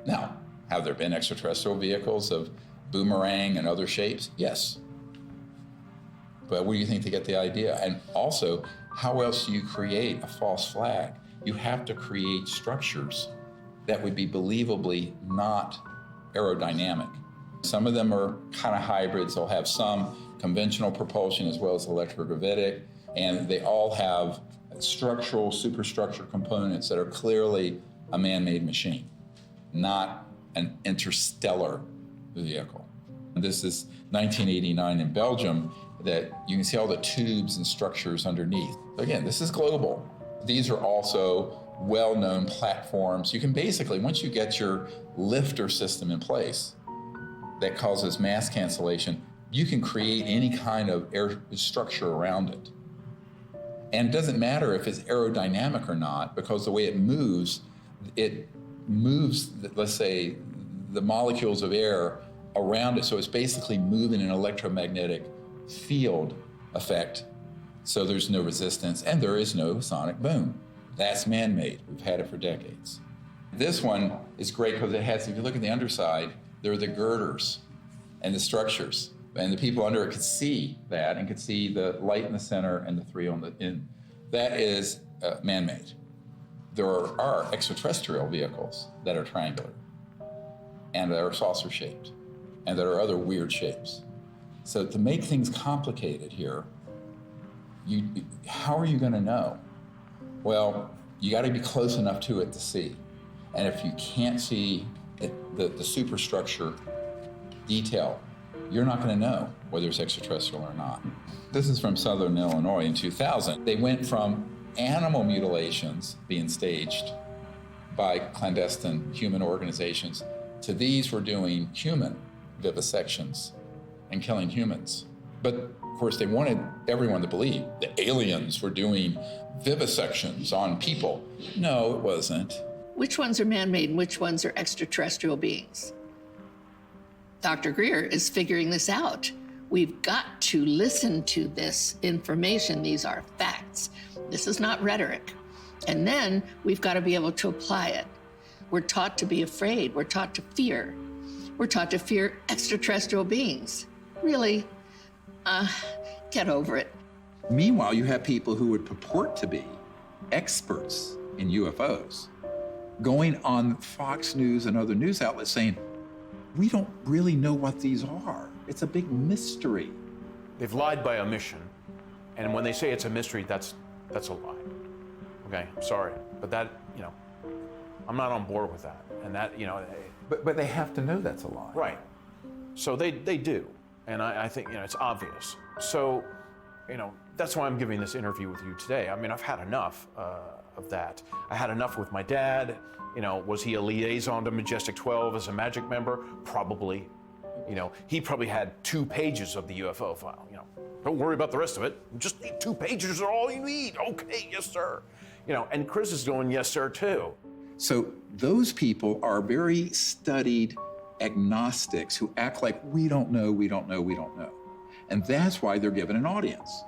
Now, have there been extraterrestrial vehicles of boomerang and other shapes? Yes. But where do you think they get the idea? And also, how else do you create a false flag? You have to create structures that would be believably not aerodynamic. Some of them are kind of hybrids. They'll have some conventional propulsion as well as electrogravitic, and they all have structural, superstructure components that are clearly a man-made machine, not an interstellar vehicle. This is 1989 in Belgium, that you can see all the tubes and structures underneath. Again, this is global. These are also well-known platforms. You can basically, once you get your lifter system in place that causes mass cancellation, you can create any kind of air structure around it. And it doesn't matter if it's aerodynamic or not, because the way it moves, let's say, the molecules of air around it. So it's basically moving an electromagnetic field effect. So there's no resistance and there is no sonic boom. That's man-made. We've had it for decades. This one is great because it has, if you look at the underside, there are the girders and the structures. And the people under it could see that and could see the light in the center and the three on the end. That is man-made. there are extraterrestrial vehicles that are triangular and that are saucer shaped and that are other weird shapes. So to make things complicated here, how are you going to know? Well, you got to be close enough to it to see. And if you can't see the superstructure detail, you're not going to know whether it's extraterrestrial or not. This is from Southern Illinois in 2000. They went from animal mutilations being staged by clandestine human organizations to these were doing human vivisections and killing humans. But of course, they wanted everyone to believe the aliens were doing vivisections on people. No, it wasn't. Which ones are man-made and which ones are extraterrestrial beings? Dr. Greer is figuring this out. We've got to listen to this information. These are facts. This is not rhetoric. And then we've got to be able to apply it. We're taught to be afraid. We're taught to fear. We're taught to fear extraterrestrial beings. Really? Get over it. Meanwhile, you have people who would purport to be experts in UFOs going on Fox News and other news outlets saying, we don't really know what these are. It's a big mystery. They've lied by omission, and when they say it's a mystery, that's a lie. Okay, I'm sorry, but that, I'm not on board with that. And that, But they have to know that's a lie. Right. So they do, and I think, it's obvious. So, that's why I'm giving this interview with you today. I mean, I've had enough of that. I had enough with my dad. Was he a liaison to Majestic 12 as a Magic member? Probably. He probably had 2 pages of the UFO file. Don't worry about the rest of it. Just need 2 pages are all you need. Okay, yes, sir. And Chris is going, yes, sir, too. So those people are very studied agnostics who act like we don't know, we don't know, we don't know. And that's why they're given an audience.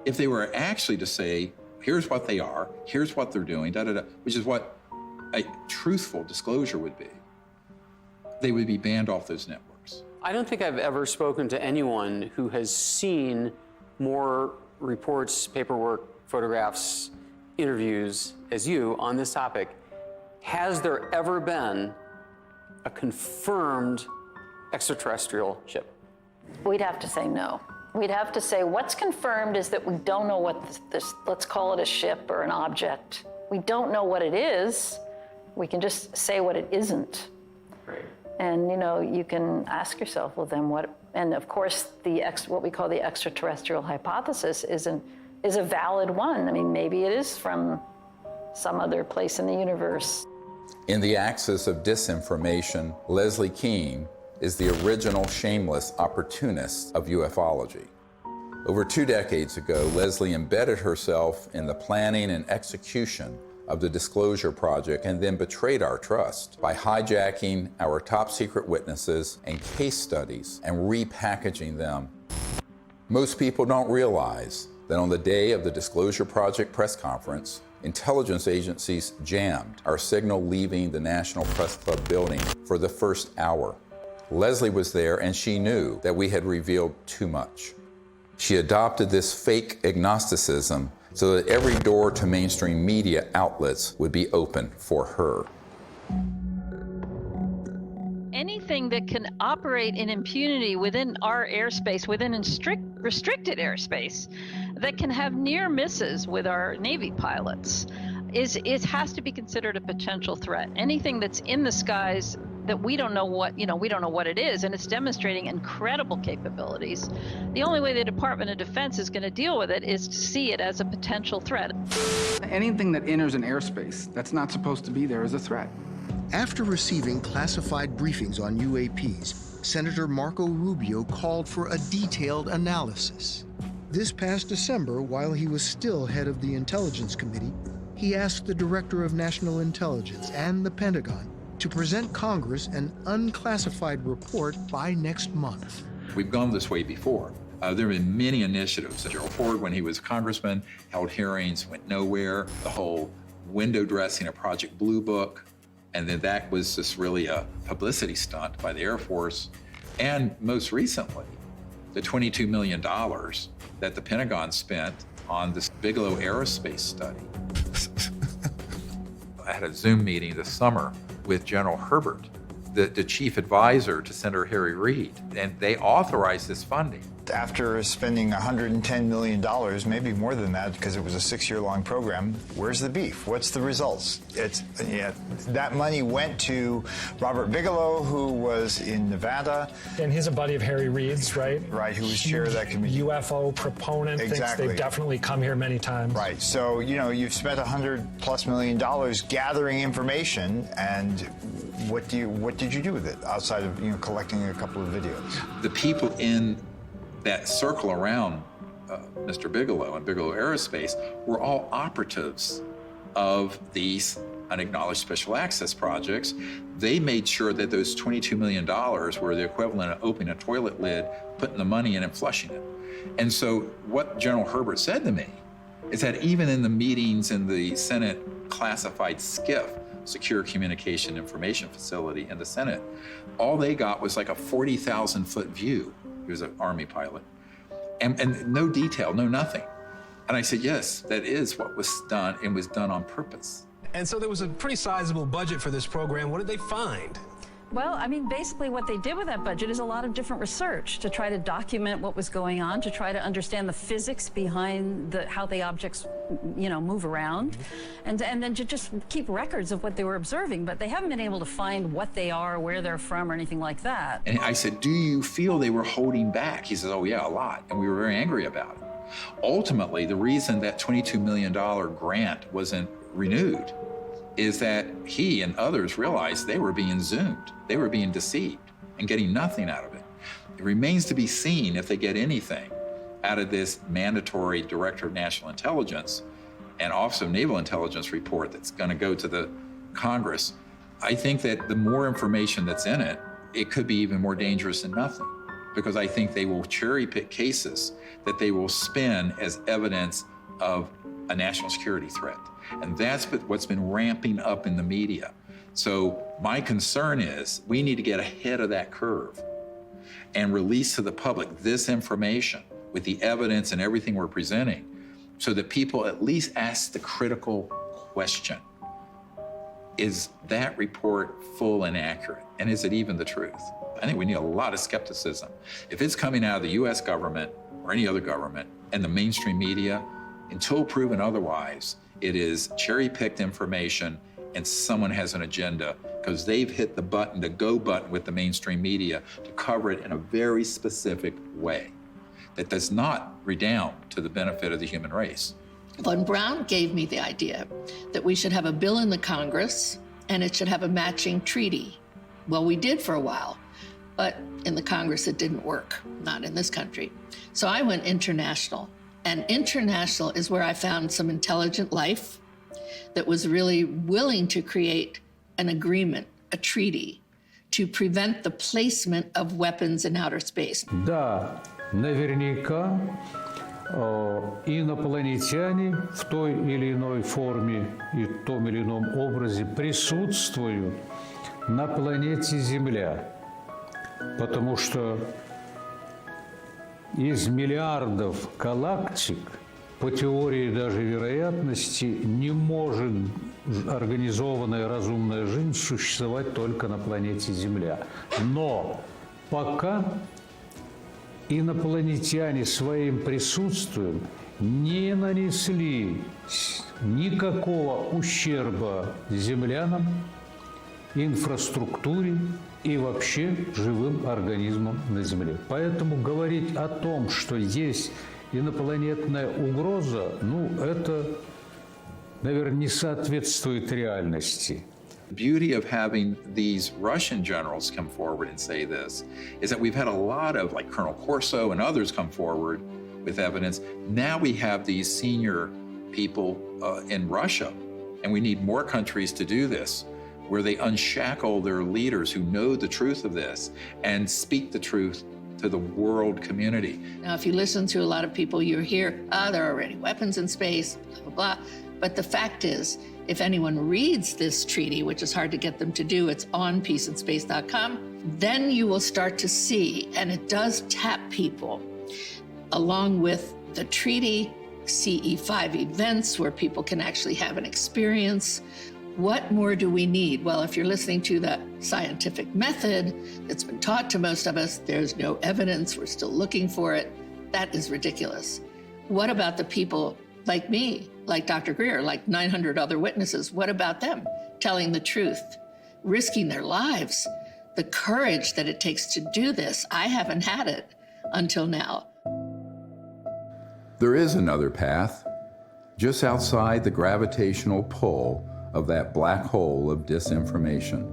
If they were actually to say, here's what they are, here's what they're doing, which is what a truthful disclosure would be, they would be banned off those networks. I don't think I've ever spoken to anyone who has seen more reports, paperwork, photographs, interviews as you on this topic. Has there ever been a confirmed extraterrestrial ship? We'd have to say no. We'd have to say what's confirmed is that we don't know what this, let's call it a ship or an object. We don't know what it is. We can just say what it isn't. Right. And you can ask yourself, well then what, and of course what we call the extraterrestrial hypothesis is a valid one. I mean, maybe it is from some other place in the universe. In the axis of disinformation, Leslie Kean is the original shameless opportunist of ufology. Over 2 decades ago, Leslie embedded herself in the planning and execution of the Disclosure Project and then betrayed our trust by hijacking our top secret witnesses and case studies and repackaging them. Most people don't realize that on the day of the Disclosure Project press conference, intelligence agencies jammed our signal leaving the National Press Club building for the first hour. Leslie was there and she knew that we had revealed too much. She adopted this fake agnosticism so that every door to mainstream media outlets would be open for her. Anything that can operate in impunity within our airspace, within restricted airspace, that can have near misses with our Navy pilots, it has to be considered a potential threat. Anything that's in the skies that we don't know what it is, and it's demonstrating incredible capabilities. The only way the Department of Defense is going to deal with it is to see it as a potential threat. Anything that enters an airspace that's not supposed to be there is a threat. After receiving classified briefings on UAPs, Senator Marco Rubio called for a detailed analysis. This past December, while he was still head of the Intelligence Committee, he asked the Director of National Intelligence and the Pentagon to present Congress an unclassified report by next month. We've gone this way before. There have been many initiatives. Gerald Ford, when he was congressman, held hearings, went nowhere. The whole window dressing of Project Blue Book, and then that was just really a publicity stunt by the Air Force. And most recently, the $22 million that the Pentagon spent on this Bigelow Aerospace study. I had a Zoom meeting this summer with General Herbert, the chief advisor to Senator Harry Reid, and they authorized this funding. After spending $110 million, maybe more than that, because it was a 6-year-long program, where's the beef? What's the results? That money went to Robert Bigelow, who was in Nevada. And he's a buddy of Harry Reid's, right? Right, who was chair of that committee. UFO proponent, exactly. Thinks they've definitely come here many times. Right, so, you've spent $100+ million gathering information, and what did you do with it, outside of, collecting a couple of videos? The people in that circle around Mr. Bigelow and Bigelow Aerospace were all operatives of these unacknowledged special access projects. They made sure that those $22 million were the equivalent of opening a toilet lid, putting the money in and flushing it. And so what General Herbert said to me is that even in the meetings in the Senate classified SCIF, Secure Communication Information Facility in the Senate, all they got was like a 40,000-foot view. He was an Army pilot. And no detail, no nothing. And I said, yes, that is what was done, and was done on purpose. And so there was a pretty sizable budget for this program. What did they find? Well, I mean, basically what they did with that budget is a lot of different research to try to document what was going on, to try to understand the physics behind how the objects, move around, and then to just keep records of what they were observing. But they haven't been able to find what they are, where they're from, or anything like that. And I said, do you feel they were holding back? He says, oh yeah, a lot. And we were very angry about it. Ultimately, the reason that $22 million grant wasn't renewed is that he and others realized they were being zoomed. They were being deceived and getting nothing out of it. It remains to be seen if they get anything out of this mandatory Director of National Intelligence and Office of Naval Intelligence report that's going to go to the Congress. I think that the more information that's in it, it could be even more dangerous than nothing, because I think they will cherry pick cases that they will spin as evidence of a national security threat. And that's what's been ramping up in the media. So my concern is we need to get ahead of that curve and release to the public this information with the evidence and everything we're presenting, so that people at least ask the critical question. Is that report full and accurate? And is it even the truth? I think we need a lot of skepticism. If it's coming out of the US government or any other government and the mainstream media, until proven otherwise, it is cherry-picked information and someone has an agenda because they've hit the button, the go button with the mainstream media to cover it in a very specific way that does not redound to the benefit of the human race. Von Braun gave me the idea that we should have a bill in the Congress and it should have a matching treaty. Well, we did for a while, but in the Congress it didn't work, not in this country. So I went international. And international is where I found some intelligent life that was really willing to create an agreement, a treaty, to prevent the placement of weapons in outer space. Да, наверняка инопланетяне в той или иной форме и в том или ином образе присутствуют на планете Земля, потому что из миллиардов галактик, по теории даже вероятности, не может организованная разумная жизнь существовать только на планете Земля. Но пока инопланетяне своим присутствием не нанесли никакого ущерба землянам, инфраструктуре и вообще живым организмам на Земле. Поэтому говорить о том, что есть инопланетная угроза, это, наверное, не соответствует реальности. The beauty of having these Russian generals come forward and say this is that we've had a lot of, like Colonel Corso and others come forward with evidence. Now we have these senior people in Russia, and we need more countries to do this, where they unshackle their leaders who know the truth of this and speak the truth to the world community. Now, if you listen to a lot of people, you hear, there are already weapons in space, blah, blah, blah. But the fact is, if anyone reads this treaty, which is hard to get them to do, it's on peaceandspace.com, then you will start to see, and it does tap people, along with the treaty, CE5 events, where people can actually have an experience What more do we need? Well, if you're listening to the scientific method that's been taught to most of us, there's no evidence, we're still looking for it. That is ridiculous. What about the people like me, like Dr. Greer, like 900 other witnesses? What about them telling the truth, risking their lives? The courage that it takes to do this, I haven't had it until now. There is another path, just outside the gravitational pull of that black hole of disinformation.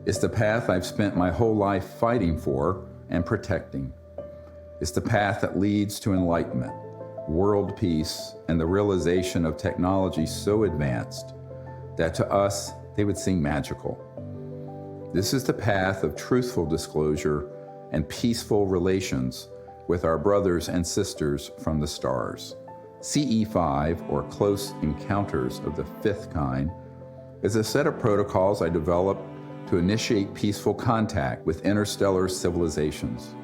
It's the path I've spent my whole life fighting for and protecting. It's the path that leads to enlightenment, world peace, and the realization of technology so advanced that to us, they would seem magical. This is the path of truthful disclosure and peaceful relations with our brothers and sisters from the stars. CE5, or Close Encounters of the Fifth Kind, is a set of protocols I developed to initiate peaceful contact with interstellar civilizations.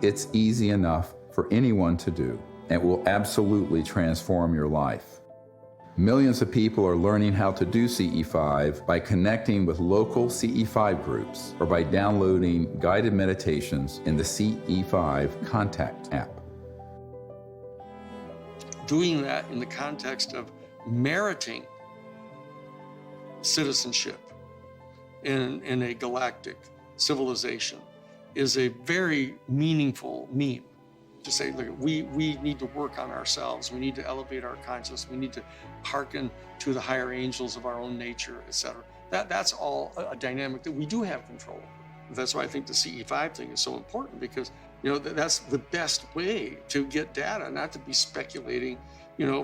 It's easy enough for anyone to do, and will absolutely transform your life. Millions of people are learning how to do CE5 by connecting with local CE5 groups or by downloading guided meditations in the CE5 Contact app. Doing that in the context of meriting citizenship in a galactic civilization is a very meaningful meme. To say, look, we need to work on ourselves. We need to elevate our consciousness. We need to hearken to the higher angels of our own nature, etc. That's all a dynamic that we do have control over. That's why I think the CE5 thing is so important, because that's the best way to get data, not to be speculating,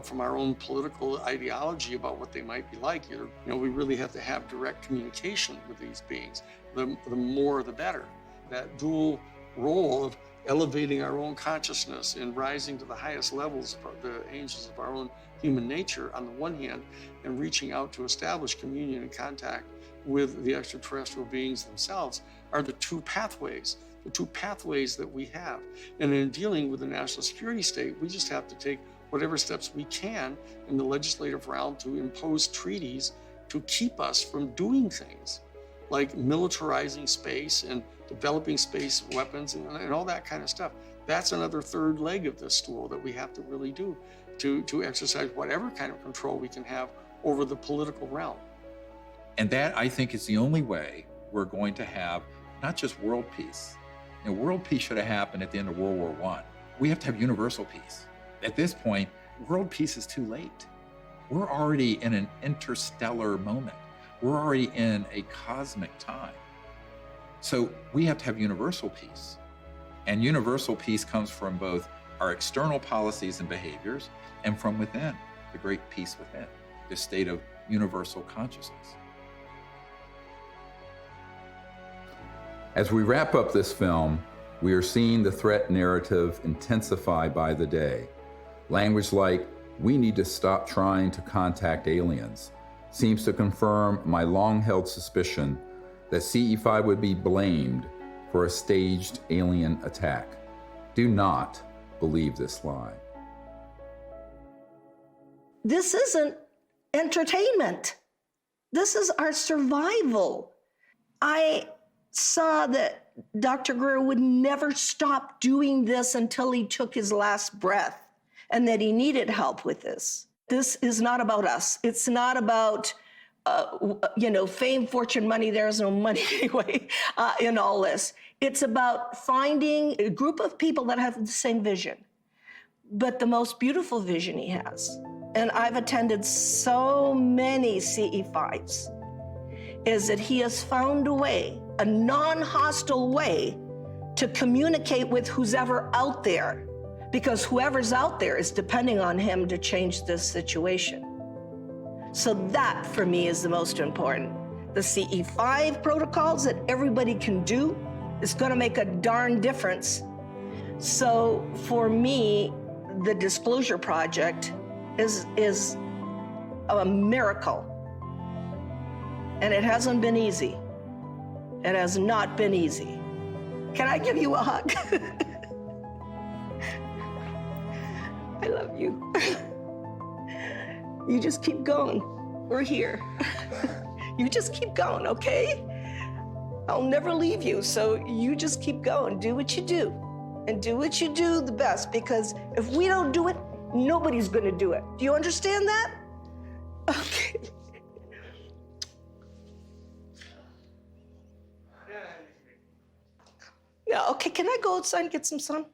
from our own political ideology about what they might be like. We really have to have direct communication with these beings. The more, the better. That dual role of elevating our own consciousness and rising to the highest levels of the angels of our own human nature on the one hand, and reaching out to establish communion and contact with the extraterrestrial beings themselves, are the two pathways that we have. And in dealing with the national security state, we just have to take whatever steps we can in the legislative realm to impose treaties to keep us from doing things like militarizing space and developing space weapons and all that kind of stuff. That's another third leg of this stool that we have to really do to exercise whatever kind of control we can have over the political realm. And that, I think, is the only way we're going to have not just world peace. World peace should have happened at the end of World War I. We have to have universal peace. At this point, world peace is too late. We're already in an interstellar moment. We're already in a cosmic time. So we have to have universal peace. And universal peace comes from both our external policies and behaviors and from within, the great peace within, the state of universal consciousness. As we wrap up this film, we are seeing the threat narrative intensify by the day. Language like, "We need to stop trying to contact aliens," seems to confirm my long-held suspicion that CE5 would be blamed for a staged alien attack. Do not believe this lie. This isn't entertainment. This is our survival. I saw that Dr. Greer would never stop doing this until he took his last breath, and that he needed help with this. This is not about us. It's not about, fame, fortune, money. There is no money anyway in all this. It's about finding a group of people that have the same vision, but the most beautiful vision he has. And I've attended so many CE5s, is that he has found a way, a non-hostile way, to communicate with who's ever out there, because whoever's out there is depending on him to change this situation. So that, for me, is the most important. The CE5 protocols that everybody can do is going to make a darn difference. So for me, the Disclosure Project is a miracle. And it hasn't been easy. It has not been easy. Can I give you a hug? I love you. You just keep going. We're here. You just keep going, okay? I'll never leave you, so you just keep going. Do what you do. And do what you do the best, because if we don't do it, nobody's gonna do it. Do you understand that? Okay. Yeah, okay, can I go outside and get some sun?